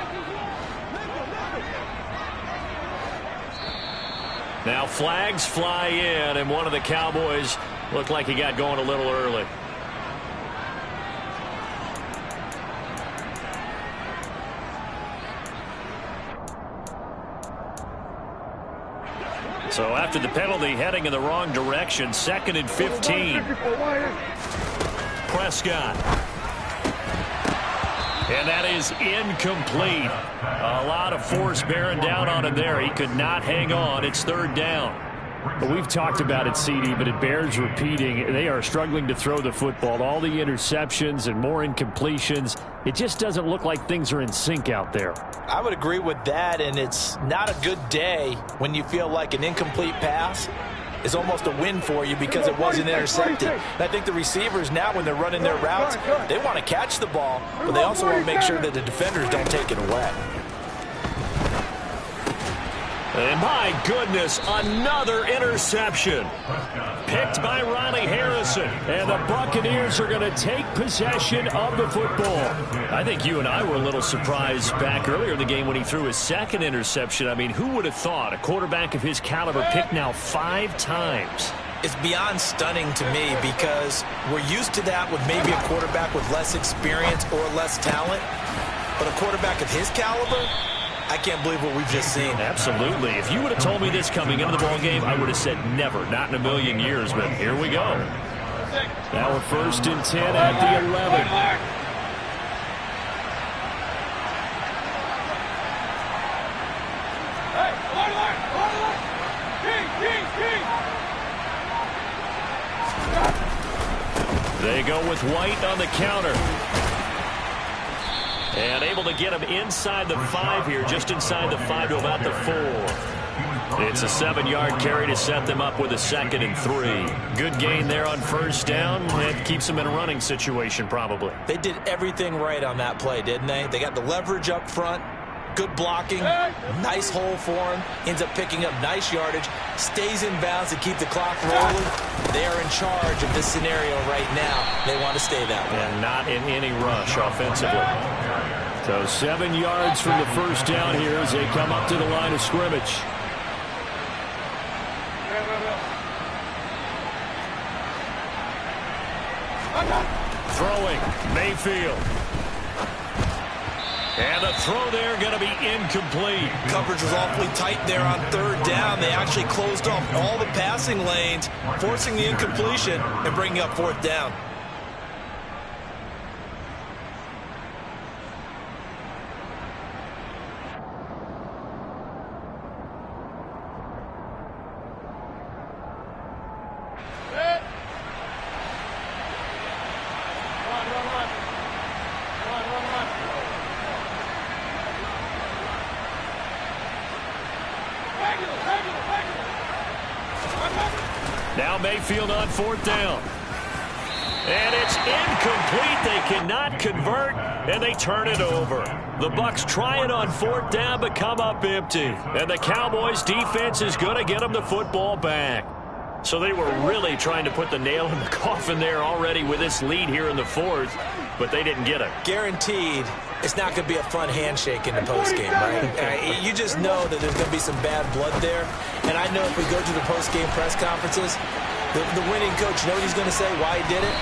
Now flags fly in, and one of the Cowboys looked like he got going a little early. So after the penalty, heading in the wrong direction, 2nd and 15. Prescott. And that is incomplete. A lot of force bearing down on him there. He could not hang on. It's 3rd down. Well, we've talked about it, CD, but it bears repeating. They are struggling to throw the football. All the interceptions and more incompletions. It just doesn't look like things are in sync out there. I would agree with that, and it's not a good day when you feel like an incomplete pass is almost a win for you because it wasn't intercepted. And I think the receivers now, when they're running their routes, they want to catch the ball, but they also want to make sure that the defenders don't take it away. And my goodness, another interception. Picked by Ronnie Harrison. And the Buccaneers are going to take possession of the football. I think you and I were a little surprised back earlier in the game when he threw his 2nd interception. I mean, who would have thought a quarterback of his caliber picked now 5 times? It's beyond stunning to me because we're used to that with maybe a quarterback with less experience or less talent. But a quarterback of his caliber, I can't believe what we've just seen. Absolutely. If you would have told me this coming into the ballgame, I would have said never, not in a million years, but here we go. Now a 1st and 10 at the 11. They go with White on the counter. And able to get him inside the 5 here, just inside the 5 to about the 4. It's a 7-yard carry to set them up with a 2nd and 3. Good gain there on 1st down. It keeps them in a running situation probably. They did everything right on that play, didn't they? They got the leverage up front, good blocking, nice hole for him, ends up picking up nice yardage, stays in bounds to keep the clock rolling. They are in charge of this scenario right now. They want to stay that way. And not in any rush offensively. So 7 yards from the 1st down here as they come up to the line of scrimmage. Throwing, Mayfield. And the throw there going to be incomplete. Coverage was awfully tight there on 3rd down. They actually closed off all the passing lanes, forcing the incompletion and bringing up 4th down. Now Mayfield on 4th down. And it's incomplete. They cannot convert, and they turn it over. The Bucs try it on 4th down, but come up empty. And the Cowboys defense is going to get them the football back. So they were really trying to put the nail in the coffin there already with this lead here in the 4th, but they didn't get it. Guaranteed it's not going to be a fun handshake in the postgame, right? You just know that there's going to be some bad blood there. And I know if we go to the postgame press conferences, the winning coach, you know what he's going to say, why he did it?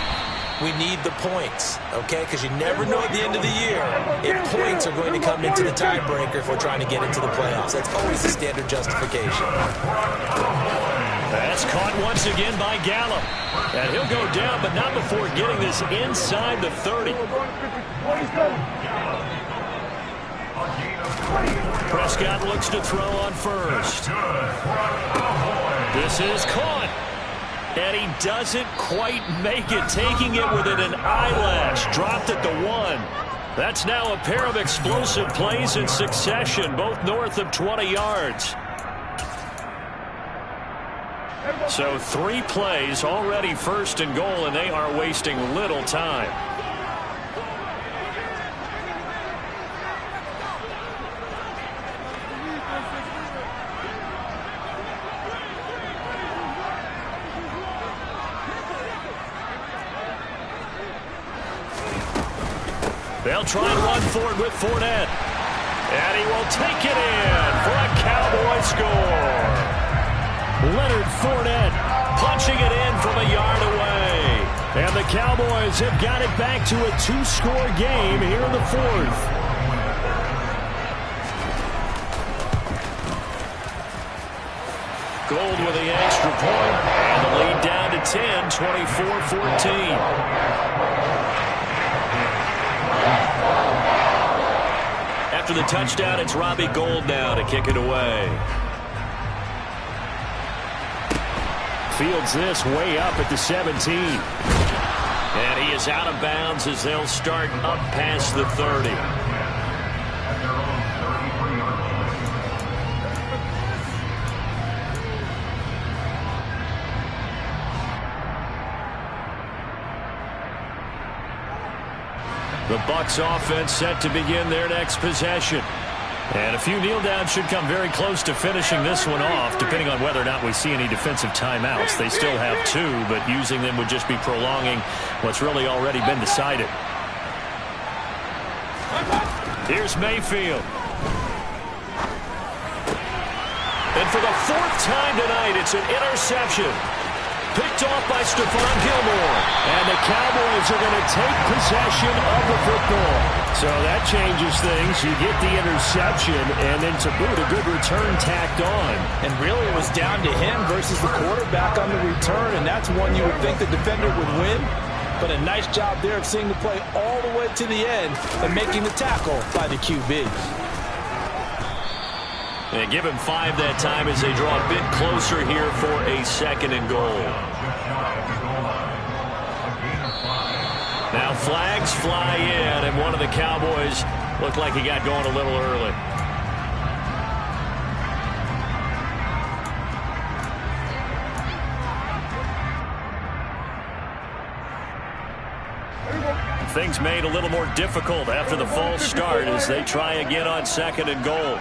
We need the points, okay? Because you never know at the end of the year if points are going to come into the tiebreaker if we're trying to get into the playoffs. That's always the standard justification. That's caught once again by Gallup. And he'll go down, but not before getting this inside the 30. Prescott looks to throw on 1st. This is caught. And he doesn't quite make it, taking it within an eyelash. Dropped at the 1. That's now a pair of explosive plays in succession, both north of 20 yards. So 3 plays already, 1st and goal, and they are wasting little time. They'll try and run forward with Fournette. And he will take it in for a Cowboy score. Leonard Fournette punching it in from a yard away. And the Cowboys have got it back to a 2-score game here in the 4th. Gold with the extra point. And the lead down to 10, 24-14. After the touchdown, it's Robbie Gould now to kick it away. Fields this way up at the 17. And he is out of bounds as they'll start up past the 30. The Bucs offense set to begin their next possession. And a few kneel downs should come very close to finishing this one off, depending on whether or not we see any defensive timeouts. They still have 2, but using them would just be prolonging what's really already been decided. Here's Mayfield. And for the 4th time tonight, it's an interception. Picked off by Stephon Gilmore. And the Cowboys are going to take possession of the football. So that changes things. You get the interception, and then to boot, a good return tacked on. And really, it was down to him versus the quarterback on the return, and that's one you would think the defender would win. But a nice job there of seeing the play all the way to the end and making the tackle by the QB. And give him 5 that time as they draw a bit closer here for a 2nd and goal. Now flags fly in, and one of the Cowboys looked like he got going a little early. Things made a little more difficult after the false start as they try again on 2nd and goal.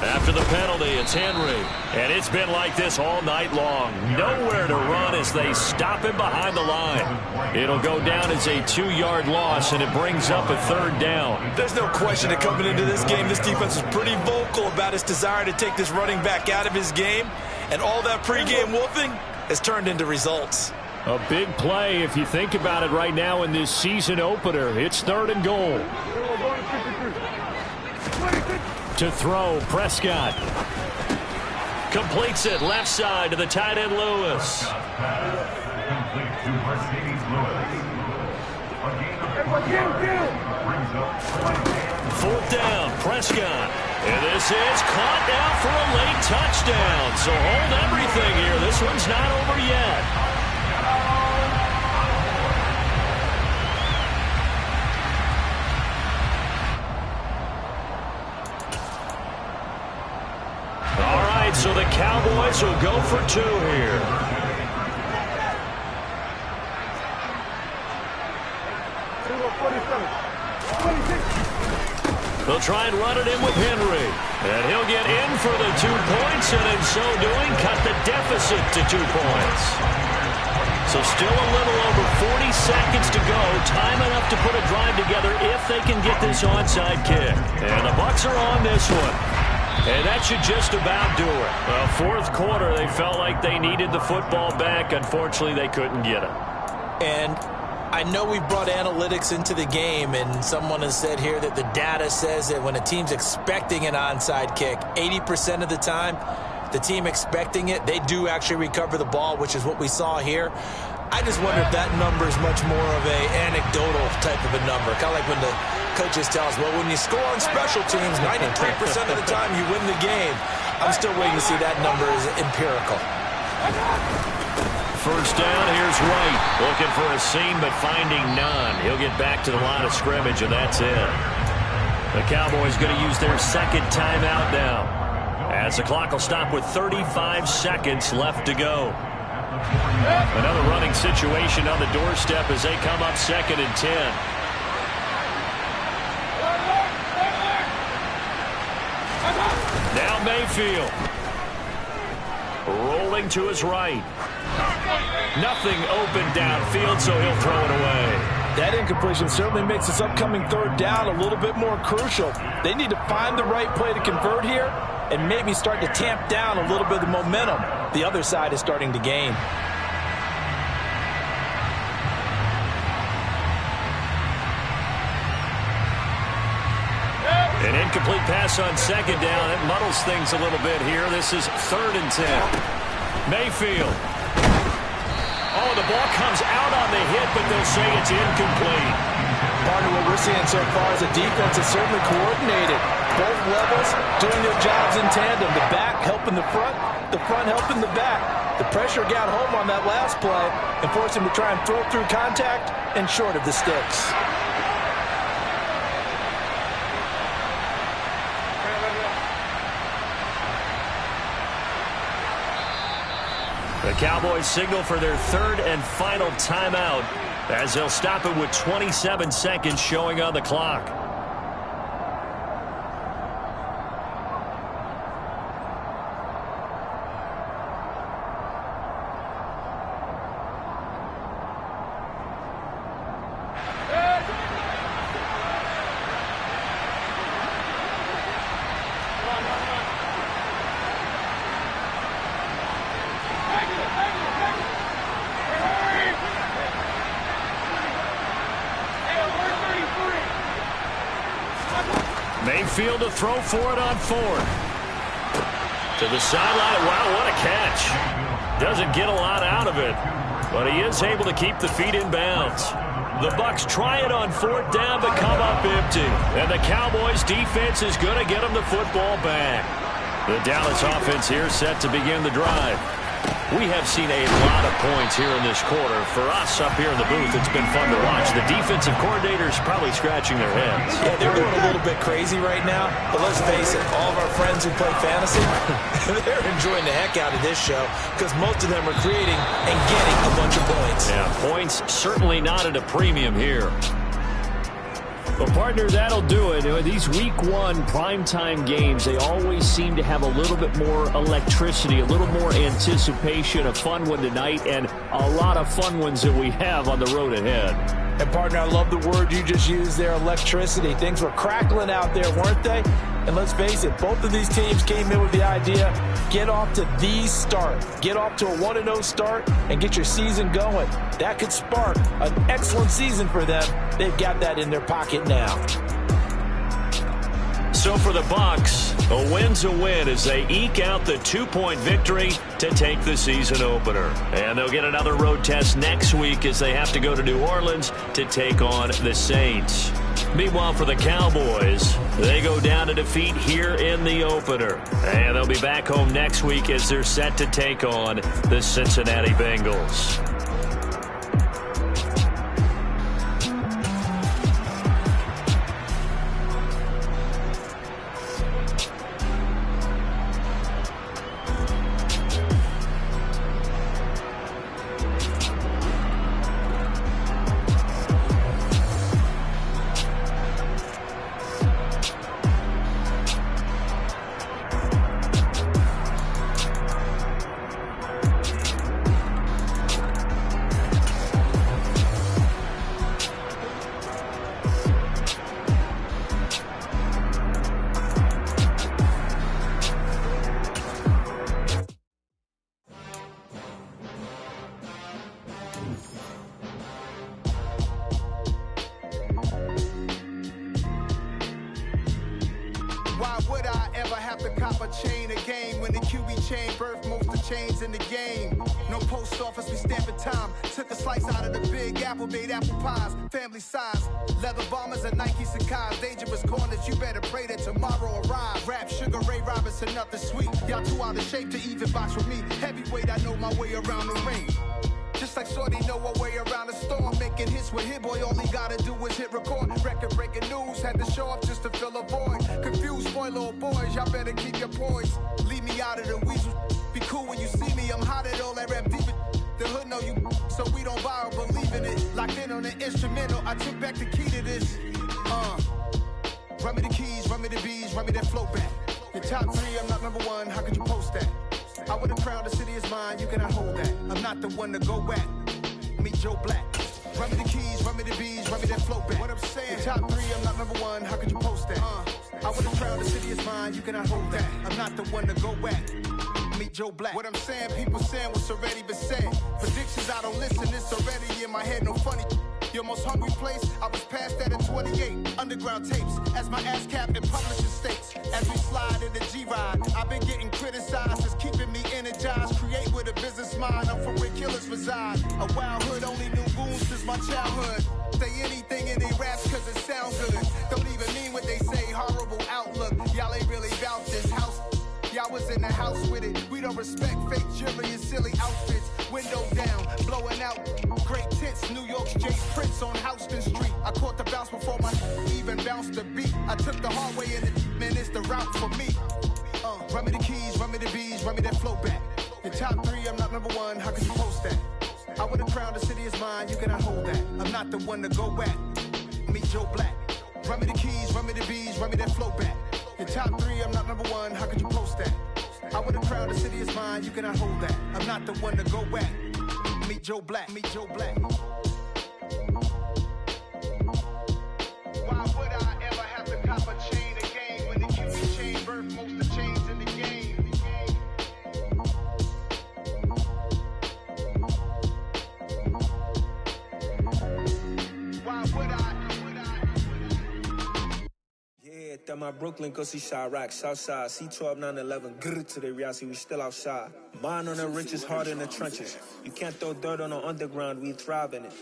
After the penalty, it's Henry. And it's been like this all night long. Nowhere to run as they stop him behind the line. It'll go down as a 2-yard loss, and it brings up a 3rd down. There's no question that coming into this game, this defense is pretty vocal about its desire to take this running back out of his game. And all that pregame wolfing has turned into results. A big play if you think about it right now in this season opener. It's 3rd and goal. To throw, Prescott. Completes it left side to the tight end, Lewis. 4th down, Prescott. And this is caught now for a late touchdown. So hold everything here. This one's not over yet. So the Cowboys will go for 2 here. They'll try and run it in with Henry. And he'll get in for the 2 points, and in so doing, cut the deficit to 2 points. So still a little over 40 seconds to go. Time enough to put a drive together if they can get this onside kick. And the Bucs are on this one. And that should just about do it. Well, 4th quarter, they felt like they needed the football back. Unfortunately, they couldn't get it. And I know we brought analytics into the game, and someone has said here that the data says that when a team's expecting an onside kick, 80% of the time, the team expecting it, they do actually recover the ball, which is what we saw here. I just wonder if that number is much more of a anecdotal type of a number. Kind of like when the coaches tell us, well, when you score on special teams, 93% of the time you win the game. I'm still waiting to see that number is empirical. 1st down, here's White. Looking for a seam, but finding none. He'll get back to the line of scrimmage, and that's it. The Cowboys going to use their second timeout now, as the clock will stop with 35 seconds left to go. Another running situation on the doorstep as they come up 2nd and 10. Now Mayfield. Rolling to his right. Nothing open downfield, so he'll throw it away. That incompletion certainly makes this upcoming 3rd down a little bit more crucial. They need to find the right play to convert here and maybe start to tamp down a little bit of momentum the other side is starting to gain. An incomplete pass on 2nd down. It muddles things a little bit here. This is 3rd and 10. Mayfield. Oh, the ball comes out on the hit, but they'll say it's incomplete. Partner, what we're seeing so far is the defense is certainly coordinated. Both levels doing their jobs in tandem. The back helping the front helping the back. The pressure got home on that last play and forced him to try and throw through contact and short of the sticks. The Cowboys signal for their 3rd and final timeout as they'll stop it with 27 seconds showing on the clock. Mayfield to throw for it on 4th. To the sideline. Wow, what a catch. Doesn't get a lot out of it, but he is able to keep the feet in bounds. The Bucs try it on 4th down, but come up empty. And the Cowboys defense is going to get them the football back. The Dallas offense here set to begin the drive. We have seen a lot of points here in this quarter. For us up here in the booth, it's been fun to watch. The defensive coordinators probably scratching their heads. Yeah, they're going a little bit crazy right now. But let's face it, all of our friends who play fantasy, they're enjoying the heck out of this show because most of them are creating and getting a bunch of points. Yeah, points certainly not at a premium here. Well, partner, that'll do it. These Week 1 primetime games, they always seem to have a little bit more electricity, a little more anticipation. A fun one tonight, and a lot of fun ones that we have on the road ahead. And, partner, I love the word you just used there, electricity. Things were crackling out there, weren't they? And let's face it, both of these teams came in with the idea, get off to the start. Get off to a 1-0 start and get your season going. That could spark an excellent season for them. They've got that in their pocket now. So for the Bucs, a win's a win as they eke out the 2-point victory to take the season opener. And they'll get another road test next week as they have to go to New Orleans to take on the Saints. Meanwhile, for the Cowboys, they go down to defeat here in the opener. And they'll be back home next week as they're set to take on the Cincinnati Bengals. Why would I ever have to cop a chain a game when the QB chain birthed most of chains in the game? No post office, we stamping time. Took a slice out of the big apple, made apple pies, family size. Leather bombers and Nike Sacai's. Dangerous corners, you better pray that tomorrow arrives. Rap, Sugar Ray Robinson, nothing sweet. Y'all too out of shape to even box with me. Heavyweight, I know my way around the ring. Just like Shorty know her way around the storm, making making hits with Hit Boy, all he gotta do is hit record. Record breaking news, had to show up just to fill a void. Confused boy, little boys, y'all better keep your poise. Leave me out of the weasel. Be cool when you see me, I'm hot at all that rap deep. The hood know you, so we don't borrow, believe in it. Locked in on the instrumental, I took back the key to this. Run me the keys, run me the bees, run me that flow back. Your top 3, I'm not number 1, how could you post that? I would've crowned the city is mine, you cannot hold that. I'm not the one to go back. Meet Joe Black. Run me the keys, run me the bees, run me that flow back. What I'm saying, your top 3, I'm not number 1, how could you post that? I would've crowned the city is mine, you cannot hold that. I'm not the one to go back. Meet Joe Black. What I'm saying, people saying what's already been said. Predictions, I don't listen, it's already in my head, no funny. Your most hungry place, I was past that at 28. Underground tapes, as my ass capped in publishing states. As we slide in the G-Ride, I've been getting criticized, it's keeping me energized. Create with a business mind, I'm from where killers reside. A wild hood, only knew goons since my childhood. Say anything in they raps cause it sound good. Don't even mean what they say, horrible outlook. Y'all ain't really about this house. Y'all was in the house with it. We don't respect fake jewelry and silly outfits. Windows down, blowing out. Great tits, New York's Jay Prince on Houston Street. I caught the bounce before my even bounced the beat. I took the hard way in it, man, it's the route for me. Run me the keys, run me the bees, run me that flow back. Your top 3, I'm not number 1, how could you post that? I would've crowned the city is mine, you cannot hold that. I'm not the one to go back. Meet Joe Black. Run me the keys, run me the bees, run me that flow back. Your top 3, I'm not number 1, how could you post that? I would've crowned the city is mine, you cannot hold that. I'm not the one to go back. Meet Joe Black, meet Joe Black. Why would I ever have to cop a chain again when the QB chain birthed most of the chains in the game? Why would I? Yeah, that my Brooklyn, go see Chirac, Southside, C12, 911, grrr to the reality, we still outside. Mine on the richest, heart in the trenches. You can't throw dirt on the underground, we thrive in it.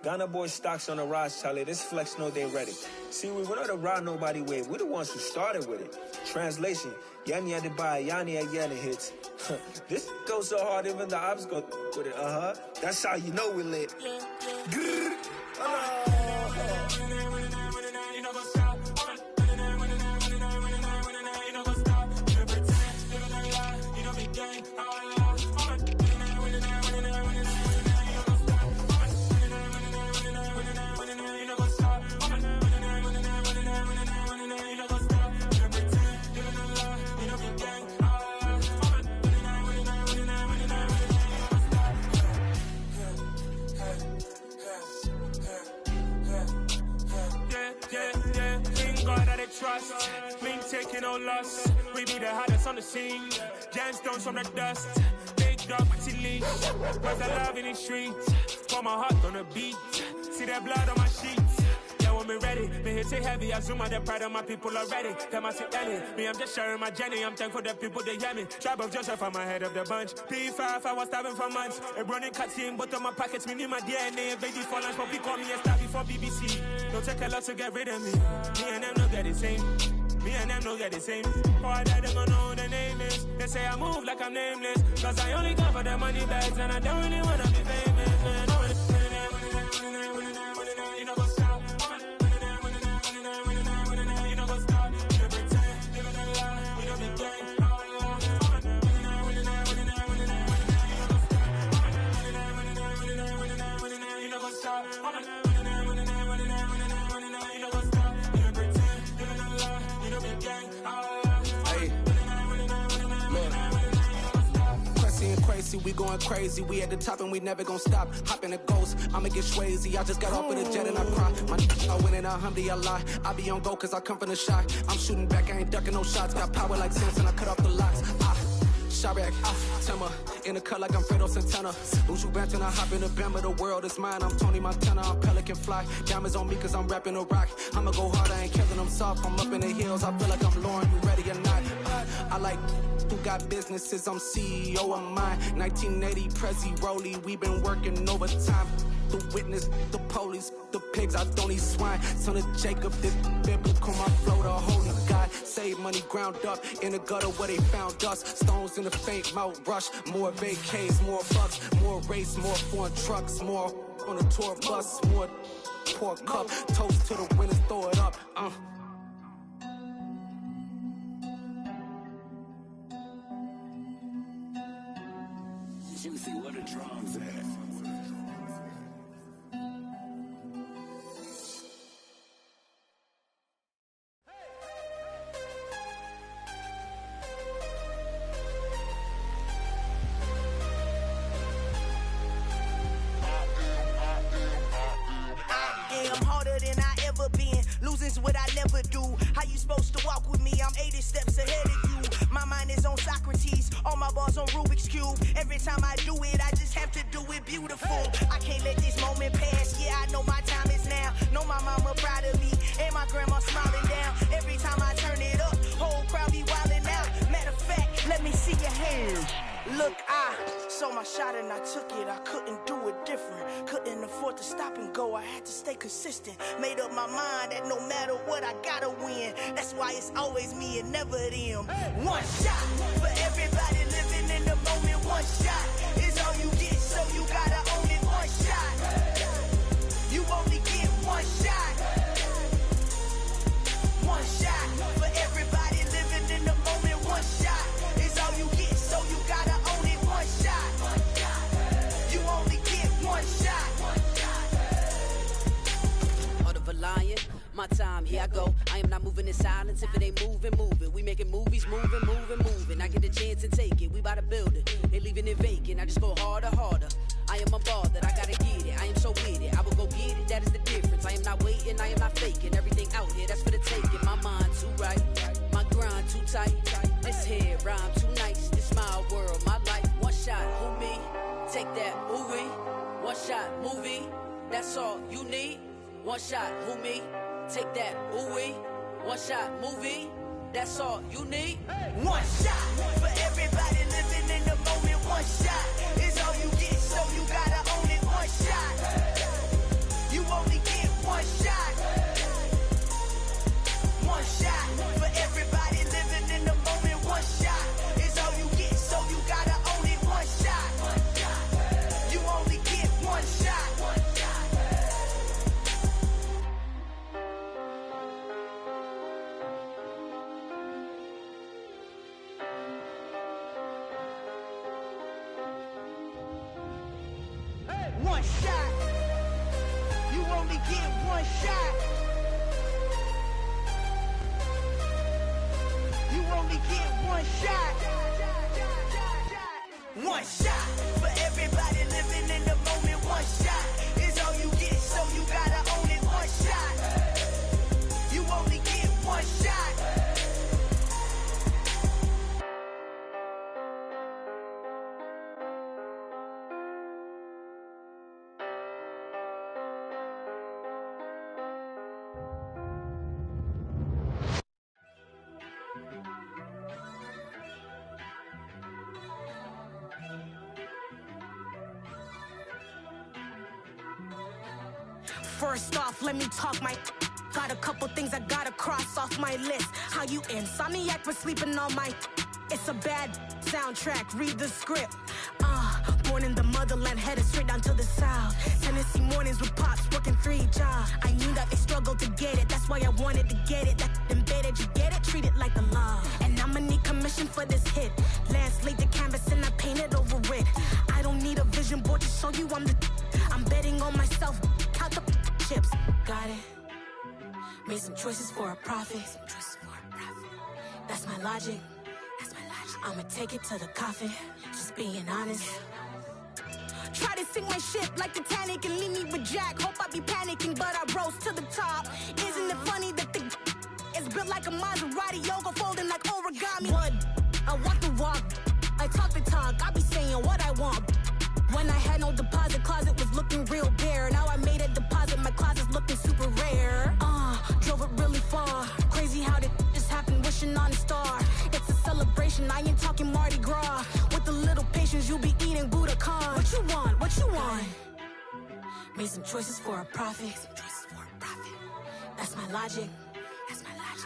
Ghana boys stocks on the rise, Charlie, this flex know they ready. See, we went on the ride nobody with, we the ones who started with it. Translation, Yanni had to buy, Yanni had Yanni hits. This goes so hard, even the ops go with it, That's how you know we lit. Grrr. Trust, we ain't taking no loss. We be the hottest on the scene. Gemstones from the dust. Big dog, pretty leash. Where's the love in the streets? Pour my heart on the beat. See that blood on my sheets. Yeah, when me ready, me hit it heavy. I zoom out the pride of my people already. Them I see Ellie. Me, I'm just sharing my journey. I'm thankful that people they hear me. Tribe of Joseph, I'm ahead of the bunch. P5, I was starving for months. A running cuts in, but on my pockets, me need my DNA. Baby for lunch, but we call me a star before BBC. Don't take a lot to get rid of me. Me and them no get the same. Me and them no get the same. All that they gonna know the name is. They say I move like I'm nameless. Cause I only come for the money bags and I don't really wanna be famous, man. You know what's up? You know what's up? You pretend, live in a lie. We don't be gang. You know what's up? Crazy, we going crazy. We at the top and we never gonna stop. Hop in the ghost, I'ma get swayzy. I just got off with a jet and I cry. My I win and I alhamdulillah. I be on go cause I come from the shot. I'm shooting back, I ain't ducking no shots. Got power like Samson, I cut off the locks. Chirac, Timmer, in the cut like I'm Fredo Santana. Uju Banton, I hop in the Bama, the world is mine. I'm Tony Montana, I'm Pelican Fly. Diamonds on me cause I'm rapping a rock. I'ma go hard, I ain't killing them soft. I'm up in the hills, I feel like I'm Lauren, you ready or not? I like who got businesses, I'm CEO of mine. 1980, Prezi Rolly, we been working overtime. The witness, the police, the pigs, I don't eat swine. Son of Jacob, this biblical, my flow, the holy God. Save money ground up in the gutter where they found us. Stones in the faint mouth rush. More vacays, more bucks, more race, more foreign trucks, more on a tour bus. More pork cup, toast to the winners, throw it up. Juicy, what the drums at? Losing's what I never do. How you supposed to walk with me? I'm 80 steps ahead of you. My mind is on Socrates, all my balls on Rubik's Cube. Every time I do it, I just have to do it beautiful. I can't let this moment pass. Yeah, I know my time is now. Know my mama proud of me, and my grandma smiling down. Every time I turn it up, whole crowd be wildin' out. Matter of fact, let me see your hands. Look, I saw my shot and I took it. I couldn't do it different. Couldn't afford to stop and go. I had to stay consistent. Made up my mind that no matter what, I gotta win. That's why it's always me and never them. One shot for everybody living in the moment. One shot is all you get, so you gotta own it. One shot. You only get one shot. One shot for everybody living in the moment. One shot is all you get, so you gotta own it. One shot. You only get one shot. Heart of a lion, my time, here I go. I am not moving in silence. If it ain't moving, moving. We making movies, moving. I get a chance and take it. We bout to build it. They leaving it vacant. I just go harder. I am a ball that I gotta get it. I am so with it. I will go get it. That is the difference. I am not waiting. I am not faking. Everything out here, that's for the taking. My mind too right. My grind too tight. This head rhyme too nice. This my world, my life. One shot, who me? Take that, ooh-wee. One shot, movie. That's all you need. One shot, who me? Take that, ooh-wee. One shot, movie. That's all you need. One shot for everybody living in the moment. One shot is all you get, so you gotta own it. One shot. You only get one shot. One shot for everybody living in the moment. One shot is all you get, so you gotta own it. One shot. You only get one shot. One shot. You only get one shot. You only get one shot. One shot for everybody living in the moment. One shot is all you get, so you gotta own it. One shot. You only get one shot. First off, let me talk my. Got a couple things I gotta cross off my list. How you insomniac for sleeping on my. It's a bad soundtrack, read the script. Born in the motherland, headed straight down to the south. Tennessee mornings with pops, working 3 jobs. I knew that they struggled to get it, that's why I wanted to get it. That embedded, you get it, treat it like a law. And I'ma need commission for this hit. Lance laid the canvas and I painted over it. I don't need a vision board to show you I'm betting on myself, count the chips. Got it. Made some choices for a profit. That's my logic. I'ma take it to the coffin. Just being honest. Try to sink my ship like Titanic and leave me with Jack. Hope I be panicking, but I rose to the top. Isn't it funny that the is built like a Maserati, yoga folding like origami? What? I walk the walk. I talk the talk. I be saying what I want. When I had no deposit, closet was looking real bare. Now I made a deposit, my closet's looking super rare. Drove it really far. Crazy how did this happen, wishing on a star. It's a celebration, I ain't talking Mardi Gras. With a little patience, you'll be eating Budokan. What you want? What you want? Made some choices for a profit. That's my logic.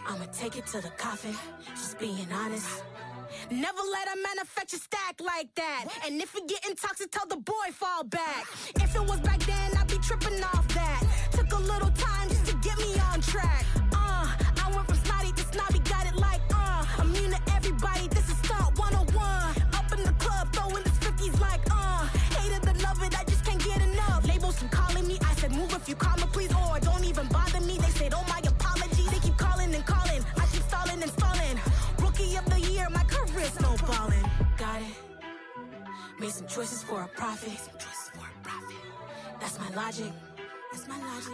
I'ma take it to the coffin. Just being honest. Never let a manufacture stack like that. And if it getting toxic, tell the boy fall back. If it was back then, I'd be tripping off that. Took a little time just to get me on track. I went from snotty to snobby, got it like, immune to everybody, this is Stunt 101. Up in the club, throwing this 50s like, hate it and love it, I just can't get enough. Labels from calling me, I said move if you call me please, or don't even bother me. They said, oh my apology, they keep calling and calling. I keep stalling and stalling. Rookie of the year, my career snowballing. Got it. Made some choices for a profit. That's my logic.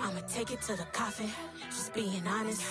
I'ma take it to the coffin. Just being honest.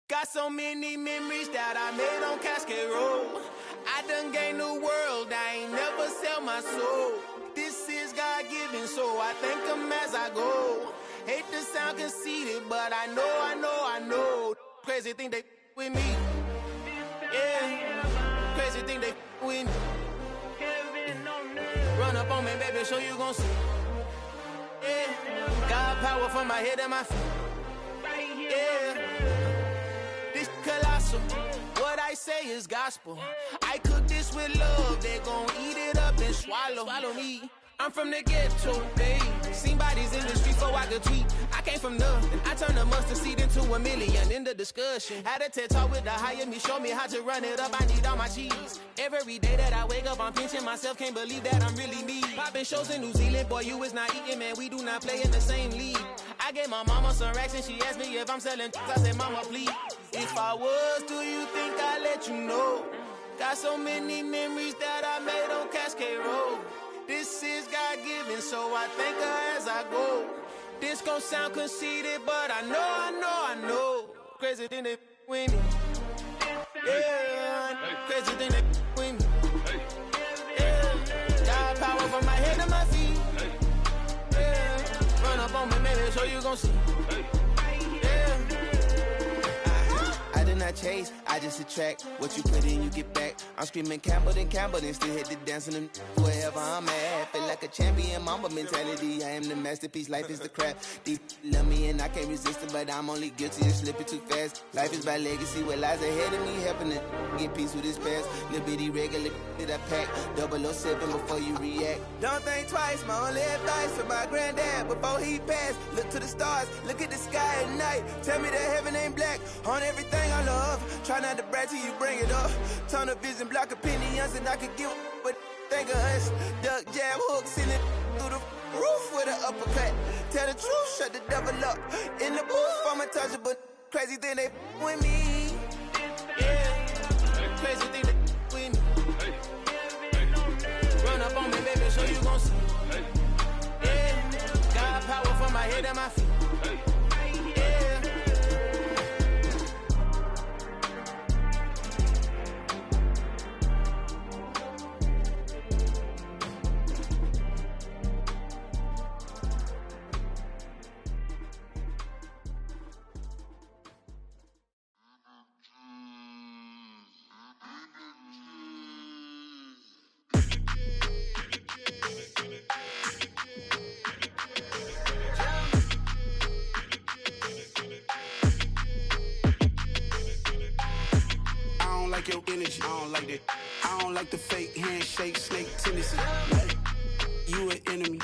Got so many memories that I made on Cascade Road. I done gained the world, I ain't never sell my soul. This is God-given, so I thank him as I go. Hate to sound conceited, but I know. Crazy thing they with me. Yeah, crazy thing they with me. Run up on me, baby, so you gon' see. Yeah, God power from my head and my feet. Yeah. Colossal. What I say is gospel. I cook this with love. They gon' eat it up and swallow me. I'm from the ghetto, babe. Seen bodies in the street so I could tweet. I came from nothing. I turned a mustard seed into a million in the discussion. Had a TED talk with the higher me, show me how to run it up. I need all my cheese. Every day that I wake up, I'm pinching myself. Can't believe that I'm really me. Popping shows in New Zealand, boy, you is not eating, man. We do not play in the same league. I gave my mama some racks and she asked me if I'm selling. I said, mama, please. If I was, do you think I'd let you know? Got so many memories that I made on Cascade Road. This is God-given, so I thank her as I go. This gon' sound conceited, but I know. Crazy thing they with me. Yeah, crazy thing they with me. Yeah, God power from my head to my feet. Yeah, run up on me, maybe, so you gon' see. I did not chase, I just attract. What you put in, you get back. I'm screaming Campbell, then still hit the dance and wherever I'm at. Feel like a champion, mamba mentality. I am the masterpiece, life is the crap. Deep love me and I can't resist it, but I'm only guilty of slipping too fast. Life is by legacy, what lies ahead of me, helping to get peace with this past. Little bitty regular that I pack, 007 before you react. Don't think twice, my only advice for my granddad before he passed. Look to the stars, look at the sky at night. Tell me that heaven ain't black on everything I love. Try not to brag till you bring it up. Tunnel vision, block opinions, and I could give but think of us. Duck, jab, hook, send it through the roof with an uppercut. Tell the truth, shut the devil up. In the booth, I'm untouchable. Crazy thing they with me. Yeah, crazy thing they with me. Run up on me, baby, so you gon' see. Yeah, God power from my head and my feet. Your energy, I don't like that. I don't like the fake handshake, snake tendency. You an enemy.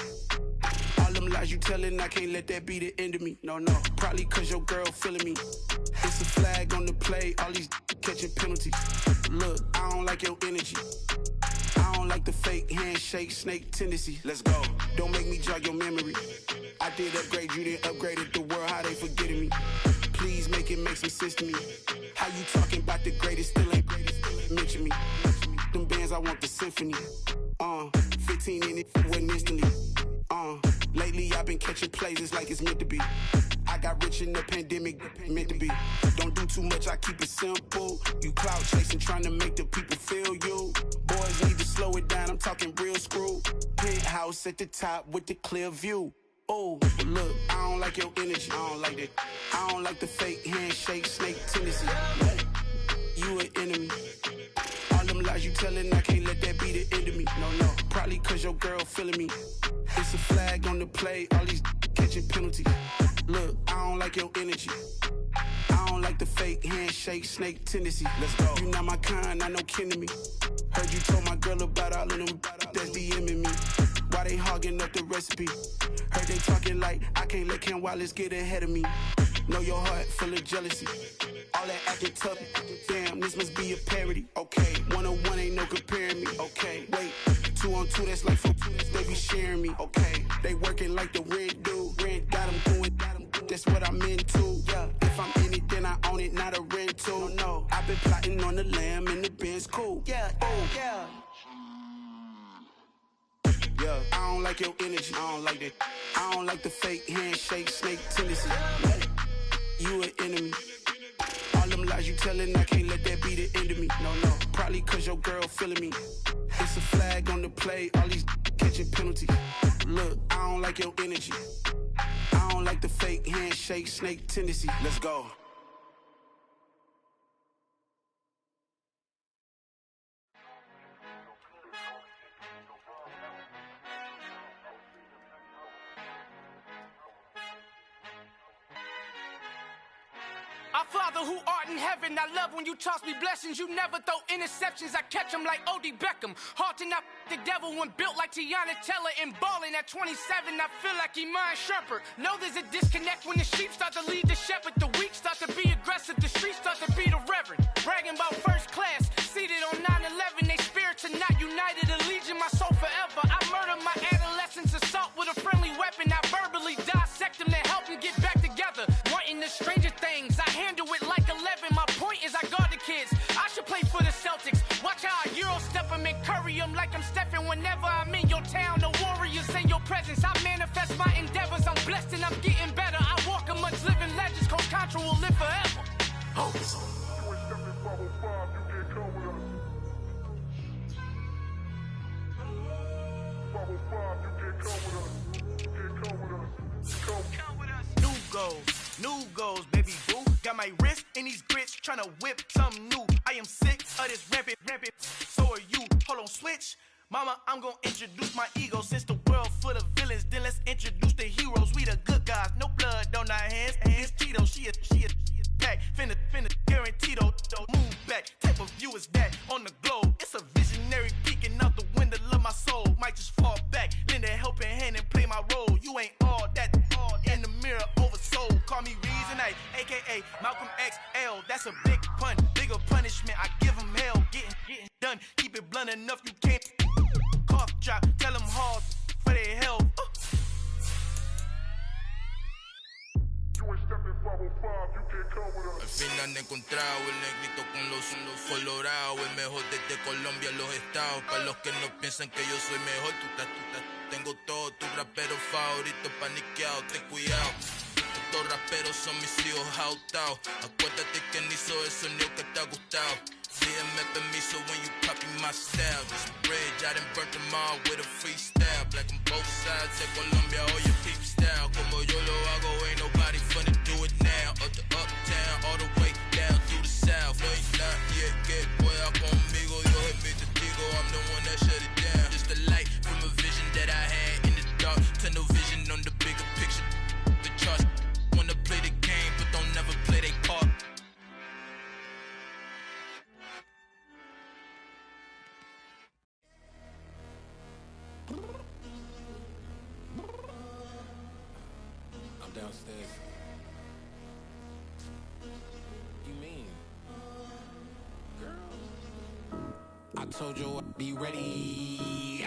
All them lies you telling, I can't let that be the end of me. No, probably cause your girl feeling me. It's a flag on the play, all these catching penalties. Look, I don't like your energy. I don't like the fake handshake, snake tendency. Let's go. Don't make me jog your memory. I did upgrade, you didn't upgrade it. The world, how they forgetting me. Please make it make some sense to me. How you talking about the greatest, still ain't greatest, mention me. Them bands, I want the symphony. 15 in it, went instantly. Lately I've been catching plays, it's like it's meant to be. I got rich in the pandemic, meant to be. Don't do too much, I keep it simple. You clout chasing, trying to make the people feel you. Boys need to slow it down, I'm talking real screw. Penthouse at the top with the clear view. Oh, look, I don't like your energy, I don't like that. I don't like the fake handshake, snake tendency. You an enemy. them lies you telling, I can't let that be the end of me. No, probably cause your girl feeling me. It's a flag on the play, all these catching penalties. Look, I don't like your energy. I don't like the fake handshake, snake tendency. Let's go. You not my kind, not no kin to me. Heard you told my girl about all of them that's DMing me. Why they hogging up the recipe? Heard they talking like I can't let Ken Wallace get ahead of me. Know your heart full of jealousy. All that acting tough, damn, this must be a parody. Okay, 1-on-1 ain't no comparing me. Okay, wait, 2-on-2, that's like 4, they be sharing me. Okay, they working like the red dude. Red got them going, that's what I'm into. Yeah, if I'm in it, then I own it, not a rental. No, I've been plotting on the lamb and the Benz cool. Yeah, yeah. Yeah, I don't like your energy, I don't like that. I don't like the fake handshake, snake tendency. You an enemy. All them lies you telling, I can't let that be the end of me. No, probably cause your girl feeling me. It's a flag on the play, all these catching penalties. Look, I don't like your energy. I don't like the fake handshake, snake tendency. Let's go. Our Father who art in heaven, I love when you toss me blessings. You never throw interceptions, I catch them like O.D. Beckham. Hard to not the devil when built like Tiana Teller and balling at 27. I feel like Iman Shumpert. Know there's a disconnect when the sheep start to lead the shepherd. The weak start to be aggressive, the streets start to be the reverend. Bragging about first class, seated on 9/11. They spirits are not united, a legion, my soul forever. I murder my adolescence, assault with a friendly weapon. I verbally dissect them to help them get back together. Wanting the stranger things, I handle it like 11. My point is I guard the kids. I should play for the Celtics. Watch how I Euro step them and curry them like I'm Stephen. Whenever I'm in your town, the Warriors in your presence. I manifest my endeavors. I'm blessed and I'm getting better. I walk amongst living legends. Coach Contra will live forever. Oh. New goals, baby boo. Got my wrist in these grits, tryna whip something new. I am sick of this rampant. So are you. Hold on, switch. Mama, I'm gonna introduce my ego. Since the world full of villains, then let's introduce the heroes. We the good guys, no blood on our hands. It's Tito, she is back. Finna, guaranteed, move back. Type of view is that on the globe? It's a visionary peeking out the window of my soul. Might just fall back, lend a helping hand and play my role. You ain't all that in the mirror oversold. Call me Reason A, aka Malcolm XL. That's a big pun, bigger punishment. I give him hell, getting done. Keep it blunt enough, you can't cough drop. Tell them hard for their health. Al fin han encontrado el negrito con los colorados, el mejor desde Colombia, los estados. Para los que no piensan que yo soy mejor, tengo todo, tu rapero favorito paniqueado, ten cuidado. Estos raperos son mis hijos jautados. Acuérdate que ni hizo el sonido que te ha gustado. Pídeme permiso when you copy my style. This bridge, I done burnt them all with a freestyle. Black on both sides de Colombia, all your peep style. Como yo lo hago, ain't nobody finna do it now. Up to uptown, all the way down through the south. No, you're not yet, get pueda conmigo. Dios es mi testigo, I'm the one that shut it down. Just a light from a vision that I had in the dark. Tunnel vision on the bigger picture. The charts wanna play the game, but don't never play their part. I'm downstairs. You mean? Girl, I told you I'd be ready.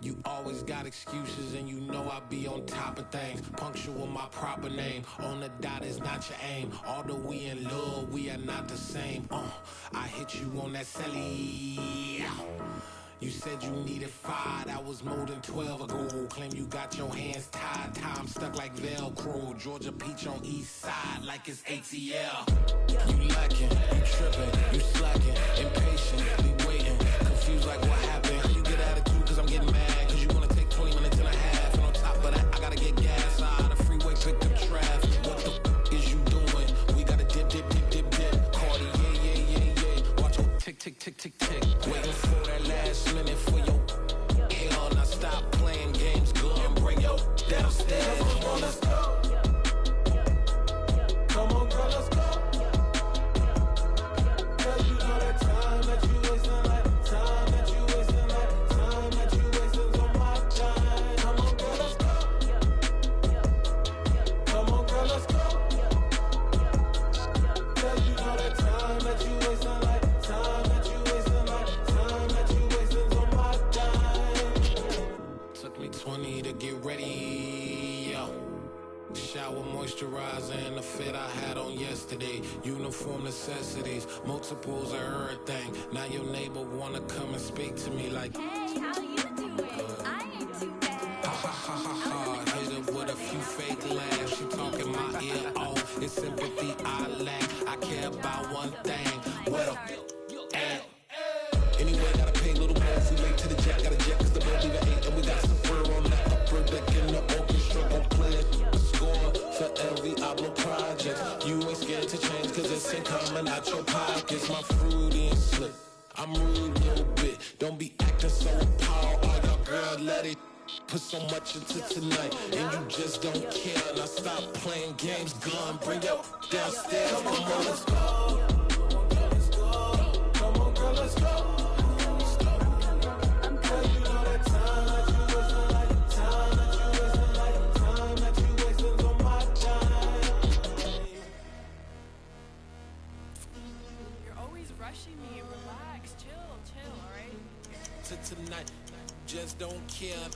You always got excuses and you know I be on top of things. Punctual my proper name. On the dot is not your aim. Although we in love, we are not the same. I hit you on that celly. You said you needed 5, that was more than 12 ago. Claim you got your hands tied, time stuck like Velcro. Georgia Peach on east side like it's ATL. You lacking, you tripping, you slacking, impatient, be waiting, confused like what happened. You get attitude cause I'm getting mad, cause you wanna take 20 minutes and a half. And on top of that, I gotta get gas out of the freeway, pick up traffic. What the is you doing? We gotta dip. Cardi, yeah. Watch your tick, tick, tick, tick, tick. moisturizer and the fit I had on yesterday. Uniform necessities, multiples of everything. Now your neighbor wanna come and speak to me like, hey, how you doing? I ain't too bad. Ha ha ha ha ha. Hit her with a few fake laughs. She talking my ear off. It's sympathy I lack. I care about one thing. Well, anyway, gotta pay a little more. If we late to the jack, gotta jet, cause the boat even ate. And we got some fur on the upper deck in the orchestra. Gon' play it, score for every Oblo project. You ain't scared to change, cause it's in common out your pockets. My fruity and slick, I'm rude a little bit. Don't be acting so appalled. All y'all girl, let it put so much into tonight. And you just don't care. Now stop playing games, gun. Bring your downstairs. Come on, let's go. Come on, girl, let's go. Tonight, just don't care.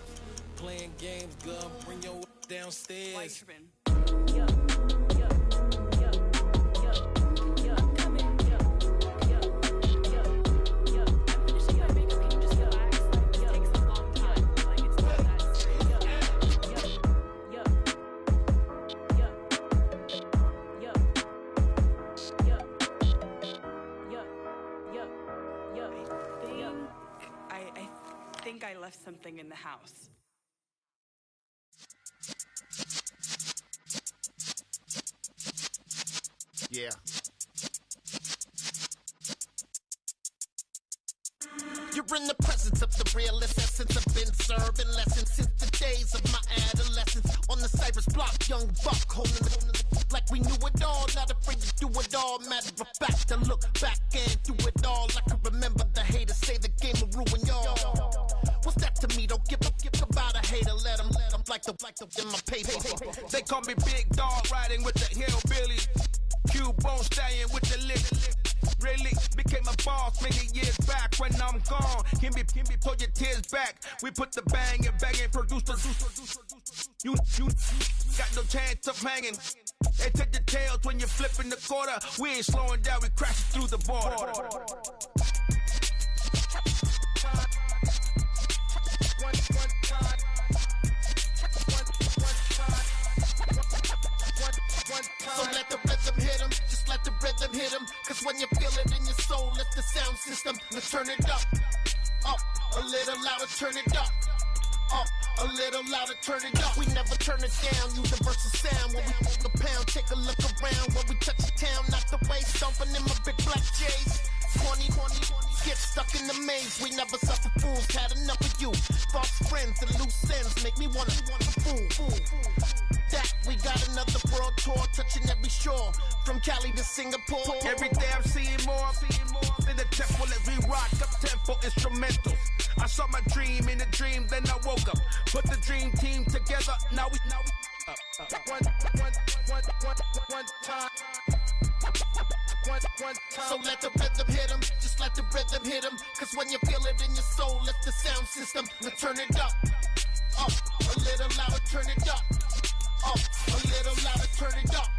Playing games, girl, bring your downstairs. I left something in the house. Yeah. You're in the presence of the realest essence. I've been serving lessons since the days of my adolescence. On the Cypress block, young buck holding the like we knew it all. Not afraid to do it all. Matter of fact, to look back and do it all. I can remember the haters say the game will ruin y'all. What's that to me? Don't give about a hater. Let them like the in my paper. They call me Big Dog, riding with the hillbillies. Cubone stallion with the lip. Really became a boss many years back. When I'm gone, can be pull your tears back. We put the bang and produce the. You got no chance of hanging. They take the tails when you're flipping the quarter. We ain't slowing down, we crashing through the border. So let the rhythm hit him, just let the rhythm hit him. Cause when you feel it in your soul, let the sound system, let's turn it up, a little louder, turn it up, a little louder, turn it up. We never turn it down, universal sound. When we move the pound, take a look around. When we touch the town, not the way, stomping in my big black J's. 20, get stuck in the maze. We never suffer fools, had enough of you. False friends and loose ends make me wanna fool. That we got another world tour, touching every shore, from Cali to Singapore. Every day I'm seeing more in the temple as we rock up tempo instrumentals. I saw my dream in a dream, then I woke up. Put the dream team together, now we one time. So let the rhythm hit him, just let the rhythm hit him. Cause when you feel it in your soul, let the sound system, now turn it up, a little louder, turn it up, a little louder, turn it up.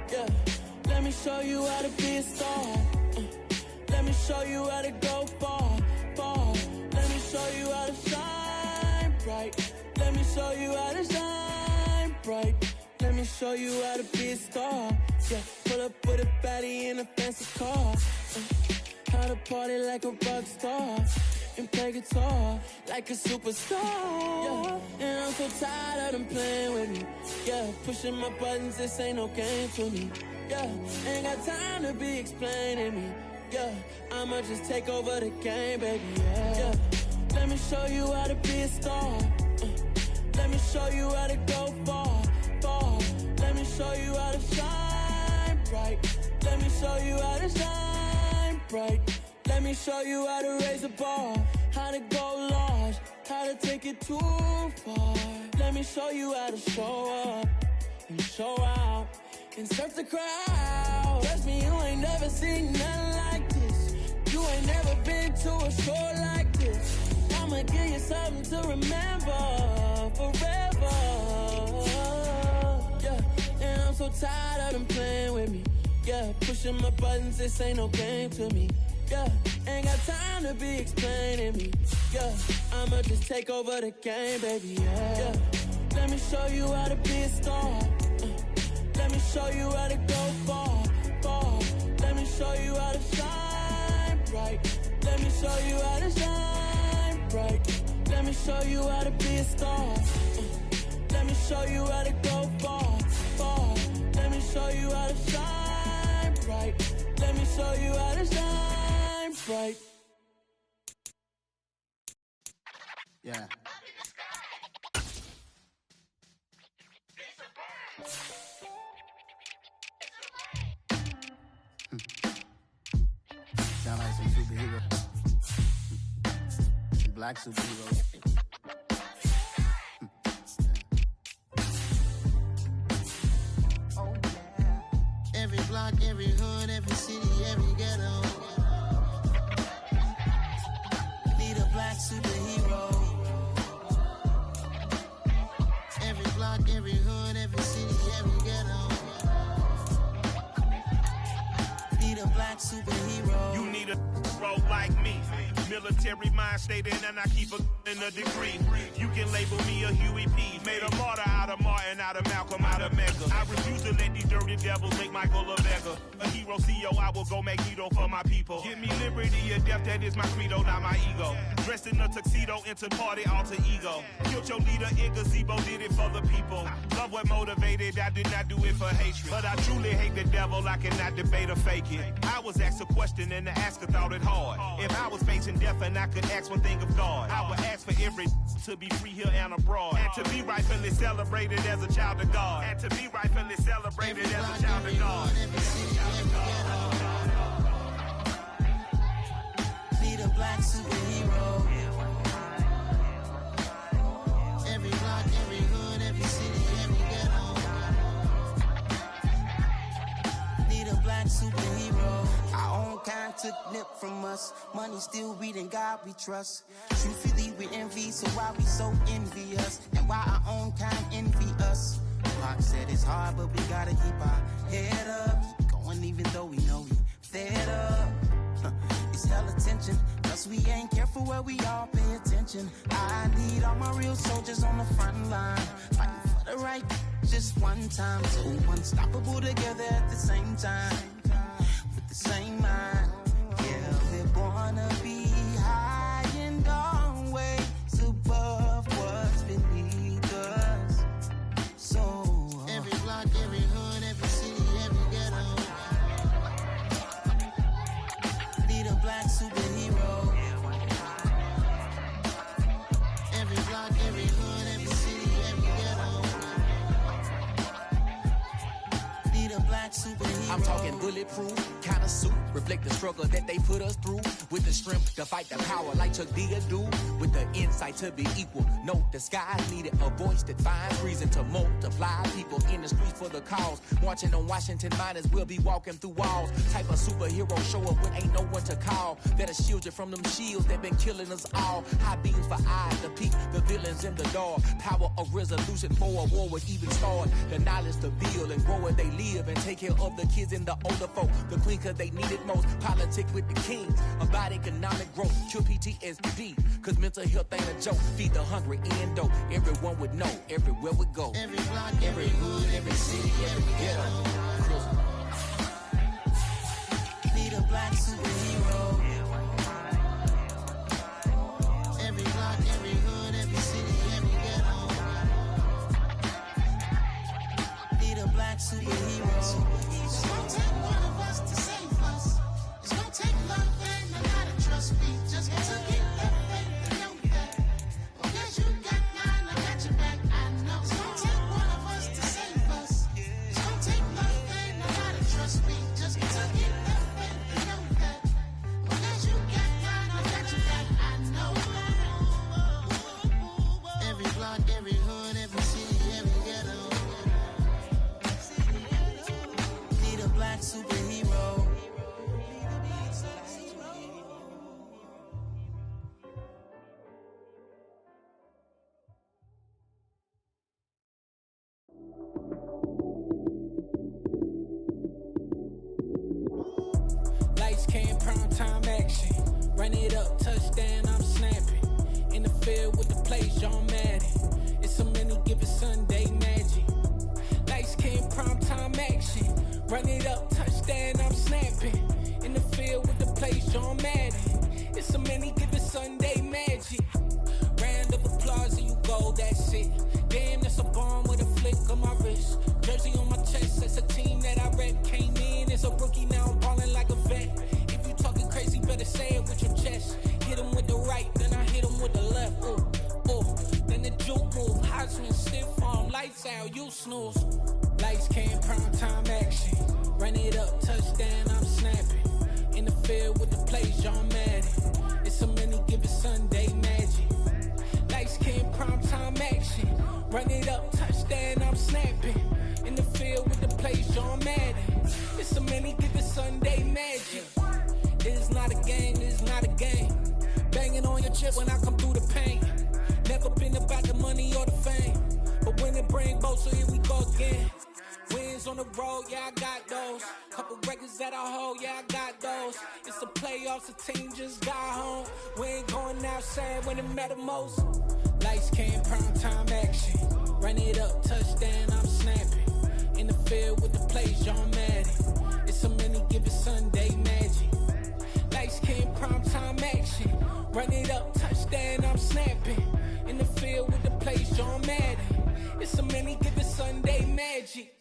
Yeah, let me show you how to be a star. Let me show you how to go far. Let me show you how to shine bright. Let me show you how to shine bright. Let me show you how to be a star. Yeah, pull up with a baddie in a fancy car. How to party like a rock star and play guitar like a superstar. Yeah, and I'm so tired of them playing with me. Yeah, pushing my buttons, this ain't no game to me. Yeah, ain't got time to be explaining me. Yeah, I'ma just take over the game, baby. Yeah, let me show you how to be a star. Let me show you how to go far. Let me show you how to shine bright. Let me show you how to shine bright. Let me show you how to raise a bar, how to go large, how to take it too far. Let me show you how to show up and show out and surf the crowd. Trust me, you ain't never seen nothing like this. You ain't never been to a show like this. I'ma give you something to remember forever. Yeah, and I'm so tired of them playing with me. Yeah, pushing my buttons, this ain't no game to me. Yeah, ain't got time to be explaining me. Yeah, I'ma just take over the game, baby. Yeah, let me show you how to be a star. Let me show you how to go far, far. Let me show you how to shine bright. Let me show you how to shine bright. Let me show you how to be a star. Let me show you how to go far, far. Let me show you how to shine bright. Let me show you how to shine bright. Yeah. Sound like some superhero. Black superheroes. Oh yeah. Every block, every hood, every city, every ghetto. Need a black superhero. Every block, every hood, every city, every ghetto. Need a black superhero. You need a bro like me. Military mind state and I keep in a degree. You can label me a Huey P. Made a martyr out of Martin, out of Malcolm, out of Mecca. I refuse to let these dirty devils make Michael a beggar. A hero CEO, I will go Magneto for my people. Give me liberty or death, that is my credo, not my ego. Dressed in a tuxedo, into party, alter ego. Killed your leader in gazebo, did it for the people. Love what motivated, I did not do it for hatred. But I truly hate the devil, I cannot debate or fake it. I was asked a question and the asker thought it hard. If I was facing death and I could ask one thing of God, I would ask for every to be free here and abroad, and to be rightfully celebrated as a child of God, and to be rightfully celebrated as a child of God. Need a black superhero. Every block, every hood, every city, every ghetto. Need a black superhero. Our own kind took nip from us. Money still reading God we trust. Truthfully we envy, so why we so envious? And why our own kind envy us? Block said it's hard, but we gotta keep our head up. Keep going even though we know we fed up. It's hell attention, cause we ain't careful where we all pay attention. I need all my real soldiers on the front line, fighting for the right just one time. So unstoppable together at the same time, with the same mind. Yeah, we're gonna be high and always above what's beneath us. So every block, every hood, every city, every ghetto. Need a black superhero. Every block, every hood, every city, every ghetto. Need a black superhero. I'm talking bulletproof kind of suit, reflect the struggle that they put us through, with the strength to fight the power like Chuck D do, with the insight to be equal. No disguise needed, a voice that finds reason to multiply people in the streets for the cause. Marching on Washington, might as well be walking through walls. Type of superhero show up when ain't no one to call. That'll shield you from them shields that been killing us all. High beams for eyes to peek the villains in the dark. Power of resolution for a war would even start. The knowledge to build and grow where they live and take care of the kids and the older folk. The queen cause they need it most. Politics with the kings about economic growth. Cure PTSD cause mental health ain't a joke. Feed the hungry and dope. Everyone would know everywhere we go. Every block, every hood, every city, every ghetto. Need a black superhero. Every block, every hood, every city, every ghetto. Need a black superhero. It's gonna take one of us to save us. It's gonna take love and a lot of trust. We just got to get that faith and know that. Well, guess you got mine, I got your back, I know. It's gonna take one of us to save us. It's gonna take love and a lot of trust. We just got to touchdown, I'm snapping. In the field with the plays, John Madden. It's a many given Sunday magic. Light skin, primetime action. Run it up, touchdown, I'm snapping. In the field with the plays, John Madden. It's a many given Sunday magic. Round of applause and you go, that's it. Damn, that's a bomb with a flick on my wrist. Jersey on my chest, that's a team that I rep. Came in as a rookie, now I'm ballin' like a vet. If you talking crazy, better say it with your chest. Hit him with the right, then I hit him with the left. Ooh, ooh. Then the juke move, Heisman, stiff arm, lights out, you snooze. Lights came, prime time action. Run it up, touchdown, I'm snapping. In the field with the plays, John Madden. It's a many given Sunday magic. Lights came, prime time action. Run it up, touchdown, I'm snapping. In the field with the plays, John Madden. It's a many given Sunday magic. It is not a game, it is not a game. Banging on your chip when I come through the pain. Never been about the money or the fame. But when it bring both, so here we go again. Wins on the road, yeah, I got those. Couple records that I hold, yeah, I got those. It's the playoffs, the team just got home. We ain't going outside when it matter most. Lights came, prime time action. Run it up, touchdown, I'm snapping. In the field with the plays, John Madden. It's a many given Sunday magic. Lights came, prime time action. Run it up, touchdown, I'm snapping. In the field with the plays, John Madden. It's a many given Sunday magic.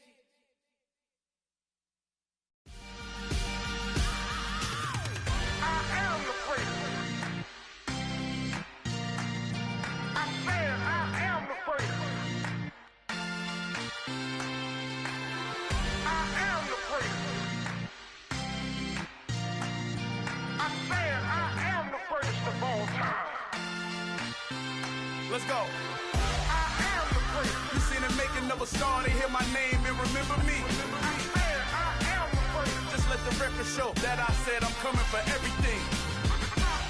Let's go. I am the prince. You seen the making of a star, they hear my name and remember me. I am the prince. Just let the record show that I said I'm coming for everything.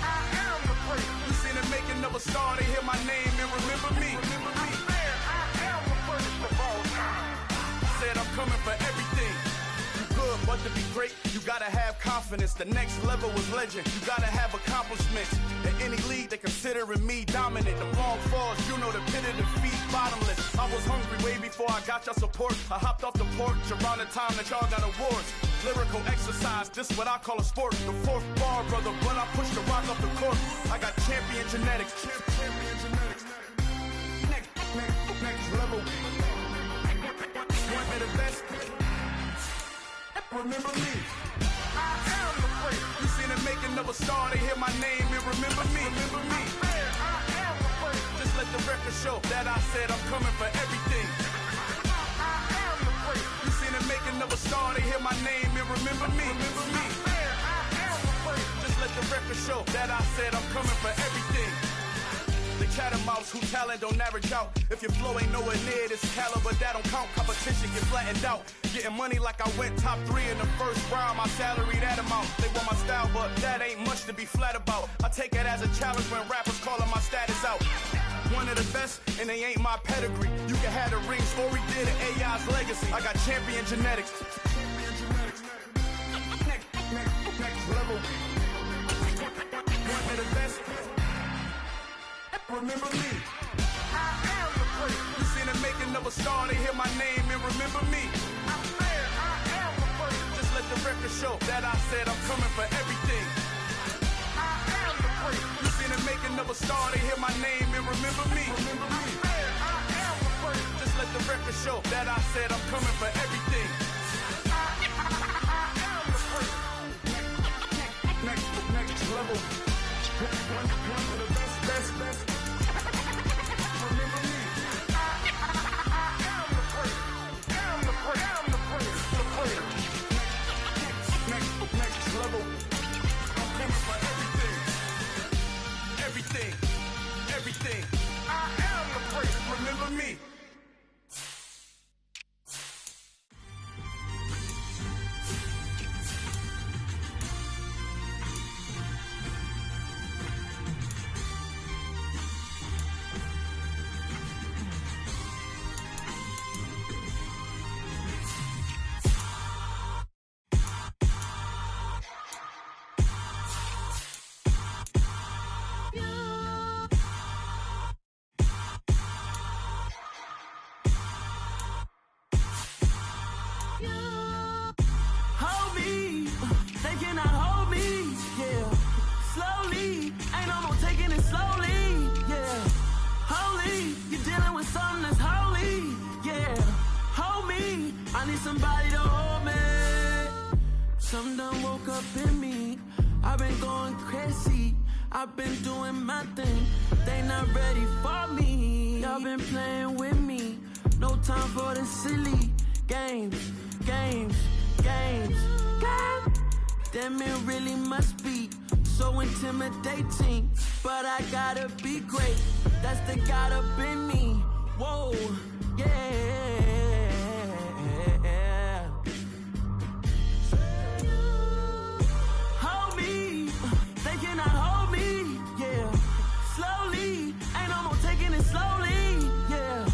I am the prince. You seen the making of a star, they hear my name and remember me. I am the prince of all time. Said I'm coming for everything. Good, but to be great, you gotta have confidence. The next level was legend. You gotta have accomplishments. In any league, they considering me dominant. The long falls, you know the pit of defeat, bottomless. I was hungry way before I got your support. I hopped off the porch around the time that y'all got awards. Lyrical exercise, this what I call a sport. The fourth bar, brother, when I push the rock off the court. I got champion genetics. Champion genetics. Next level. Want me the best? Remember me. I am the prince. You seen the making of a star, they hear my name and remember me. Remember me. I am the prince. Just let the record show that I said I'm coming for everything. I am the prince. You seen the making of a star, they hear my name and remember me. Remember me. I am the prince. Just let the record show that I said I'm coming for everything. The cat and mouse who talent don't average out. If your flow ain't nowhere near this caliber, that don't count. Competition get flattened out. Getting money like I went top 3 in the first round. My salary that amount. They want my style, but that ain't much to be flat about. I take it as a challenge when rappers calling my status out. One of the best, and they ain't my pedigree. You can have the rings, or we did an AI's legacy. I got champion genetics. Next level. One of the best. Remember me. I am the prince. You seen the making of a star, they hear my name and remember me. I am the prince. Just let the record show that I said I'm coming for everything. I am the prince. You seen the making of a star, they hear my name and remember me. Remember me. I am the prince. Just let the record show that I said I'm coming for everything. I am the prince. Next level. One of the best. Remember me. I am the prince. I'm the prince. The prince. Next level. I'm coming for everything. Everything. I am the prince. Remember me. dealing with something that's holy, yeah. Hold me, I need somebody to hold me. Something done woke up in me. I've been going crazy. I've been doing my thing. They not ready for me. Y'all been playing with me. No time for the silly games. Damn, it really must be so intimidating. But I gotta be great. That's the God up in me. Whoa, yeah. Hold me, they cannot hold me, yeah. Slowly, ain't no more taking it slowly, yeah.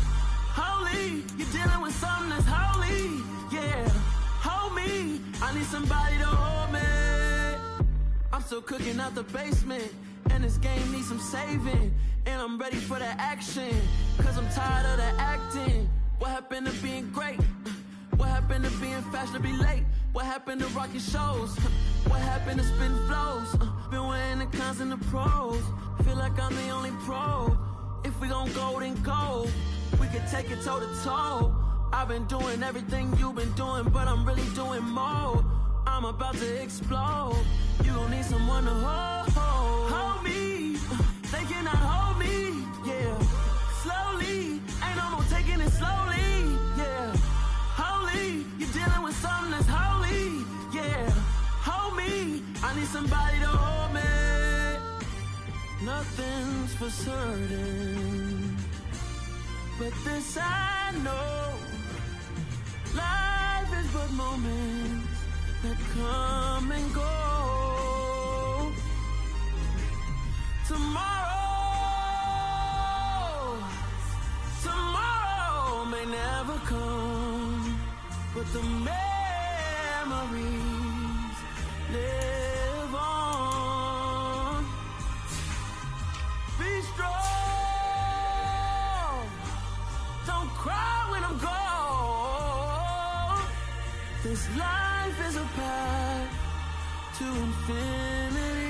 Holy, you're dealing with something that's holy, yeah. Hold me, I need somebody to hold me. I'm still cooking out the basement, and this game needs some saving. And I'm ready for the action, cause I'm tired of the acting. What happened to being great? What happened to being fashionably late? What happened to rocking shows? What happened to spin flows? Been wearing the cons and the pros. Feel like I'm the only pro. If we gon' go, then go. We could take it toe to toe. I've been doing everything you've been doing, but I'm really doing more. I'm about to explode. You gon' need someone to hold me. They cannot hold me, yeah. Slowly, ain't no more taking it slowly, yeah. Holy, you're dealing with something that's holy, yeah. Hold me, I need somebody to hold me. Nothing's for certain, but this I know. Life is but moments that come and go. Tomorrow may never come, but the memories live on. Be strong, don't cry when I'm gone. This life is a path to infinity.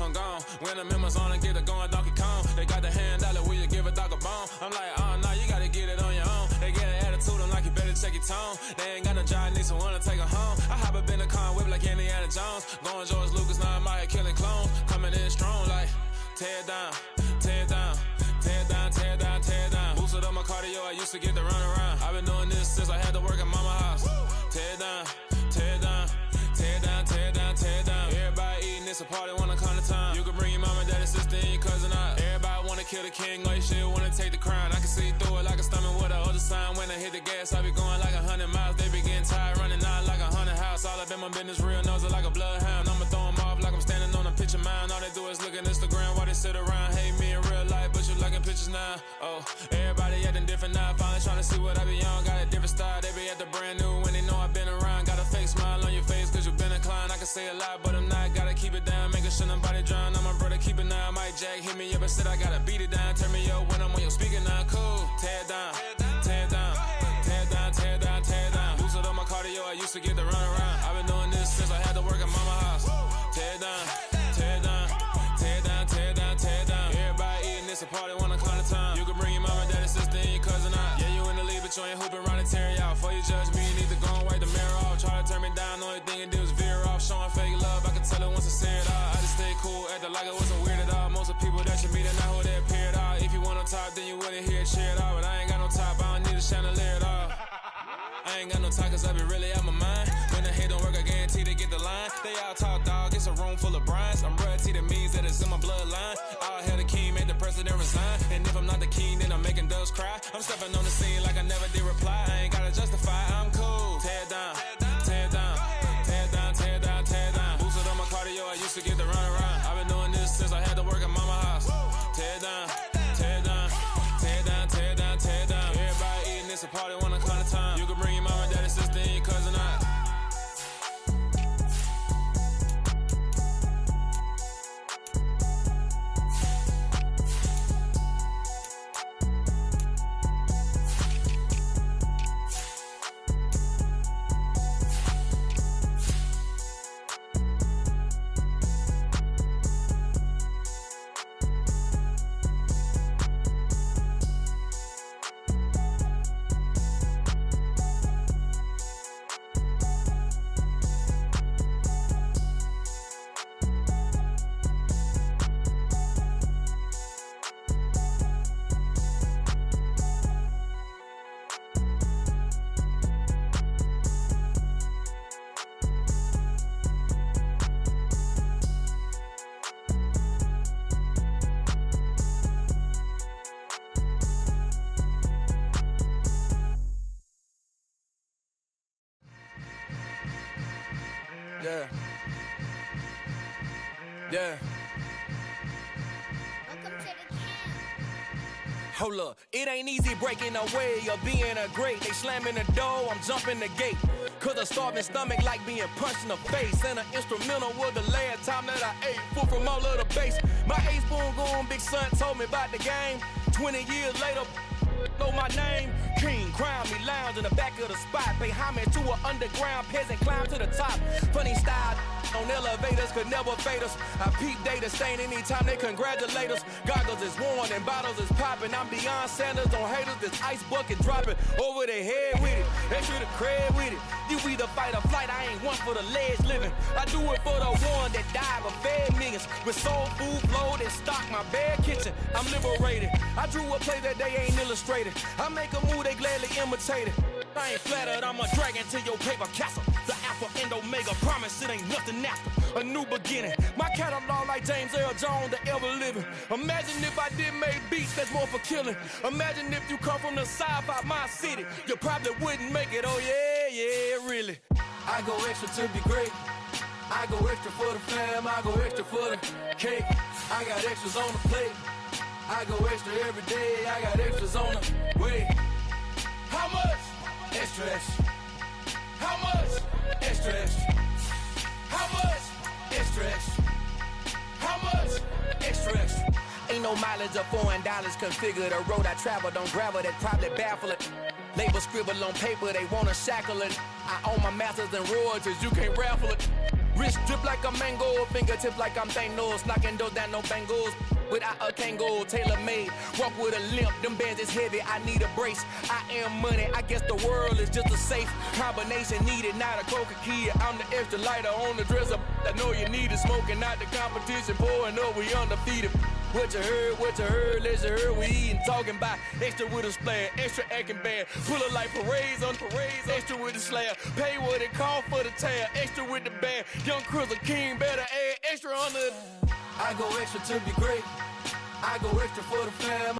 I'm gone. When I'm in my zone, I get it going Donkey Kong. They got the hand dollar, will you give a dog a bone? I'm like, oh no, you gotta get it on your own. They get an attitude, I'm like, you better check your tone. They ain't got no job, need someone to take her home. I hop up in the car, whip like Indiana Jones. Going George Lucas, now I'm out here killing clones. Coming in strong, like, tear it down, tear it down, tear it down, tear it down, tear it down. Boosted up my cardio, I used to get to run around. I've been doing this since I had to work at mama house. Tear it down, tear it down, tear it down, tear it down, tear it down. Everybody eating, it's a party, wanna come to time. You can bring your mama, daddy, sister, and your cousin out. Everybody wanna kill the king, or you shit wanna take the crown. I can see through it like a stomach with a other sign. When I hit the gas, I be going like 100 miles. They be getting tired, running out like 100 house. All up in my business, real nose it like a bloodhound. I'ma throw 'em off like I'm standing on a picture mound. All they do is look at Instagram while they sit around. Hate me in real life, but you liking pictures now. Oh, everybody acting different now. Finally trying to see what I be on. Got a different style, they be at the brand new when they know I've been around. Got a fake smile on your face, cause you been inclined. I can say a lot, but I'm not. Gotta keep it down, making sure nobody drown. I'm my brother, keep it now. Mike Jack hit me up and said I gotta beat it down. Turn me up when I'm on your speaker now. Cool, tear it down, tear it down, tear it down, tear it down, tear it down. Boosted up my cardio, I used to get to run around. I've been doing this since I had to work at mama house. Tear it down, tear it down, tear it down, tear it down, tear it down. Everybody eating, it's a party, wanna come to time. You can bring your mama, daddy, sister, and your cousin out. Yeah, you in the lead, but you ain't hooping around and tear you out. Before you judge me, you need to go and wipe the mirror off. Try to turn me down, only thing it do is veer off. Showing fake love, I can tell it once I see it all. I just stay cool, acting like it wasn't weird at all. Most of the people that you meet are not who they appear at all. If you want on top, then you wouldn't hear it cheer at all. But I ain't got no top, I don't need a chandelier at all. I ain't got no time, cause I be really out my mind. When the hate don't work, I guarantee they get the line. They all talk, dog, it's a room full of brines. I'm royalty, that means that it's in my bloodline. All hail the king, made the president resign. And if I'm not the king, then I'm making doves cry. I'm stepping on the scene like I never did reply. I ain't gotta justify, I'm cool. Tear it down, tear it down, tear it down, tear it down, tear it down. Boosted on my cardio, I used to get to run around. I've been doing this since I had to work at mama house. Tear it down, tear it down, tear it down, tear it down, tear it down. Everybody eating, it's a party, wanna come to time. You can bring your mama, daddy, sister, and your cousin Yeah. Yeah. Hold up, it ain't easy breaking away or being a great. They slamming the door, I'm jumping the gate. Cause a starving stomach like being punched in the face. And an instrumental was the last time that I ate food from all of the bass. My ace boom goon, big son told me about the game. 20 years later, know my name. King, crown me, lounge in the back of the spot. Pay homage to an underground peasant, climb to the top. Funny style on elevators could never fade us. I peep data stain anytime they congratulate us. Goggles is worn and bottles is popping. I'm beyond Sanders on haters, this ice bucket dropping over their head with it. They should have cred with it. You either fight or flight, I ain't one for the ledge living. I do it for the one that died but fed millions. With soul food flowed and stocked my bad kitchen. I'm liberated. I drew a play that they ain't illustrated. I make a move, they gladly imitate it. I ain't flattered, I'm a dragon to your paper castle. The alpha and omega, promise it ain't nothing after. A new beginning. My catalog like James Earl Jones, the ever living. Imagine if I did make beats that's more for killing. Imagine if you come from the south out my city. You probably wouldn't make it, oh yeah, really. I go extra to be great. I go extra for the fam, I go extra for the cake. I got extras on the plate. I go extra every day, I got extras on the way. How much? Extra, extra. How much? Extra, extra. How much? Extra, extra. How much? Extra, extra. Ain't no mileage or $4 configure the road I travel. Don't gravel that probably baffle it. Label scribble on paper, they wanna shackle it. I own my masters and royalties, you can't raffle it. Wrist drip like a mango, fingertip like I'm Thanos. Knocking doors down, no bangles. Without a Kango, tailor-made. Walk with a limp, them bands is heavy, I need a brace. I am money, I guess the world is just a safe combination needed, not a coca key. I'm the extra lighter on the dresser. I know you need it, smoking out the competition, pouring up, we undefeated. What you heard, let's you heard, we eating, talking about extra with a splash, extra acting bad. Pull it like parades on parades, extra with the slab. Pay what it cost for the tab, extra with the band. Young Chris, a king, better add extra on the. I go extra to be great. I go extra for the fam.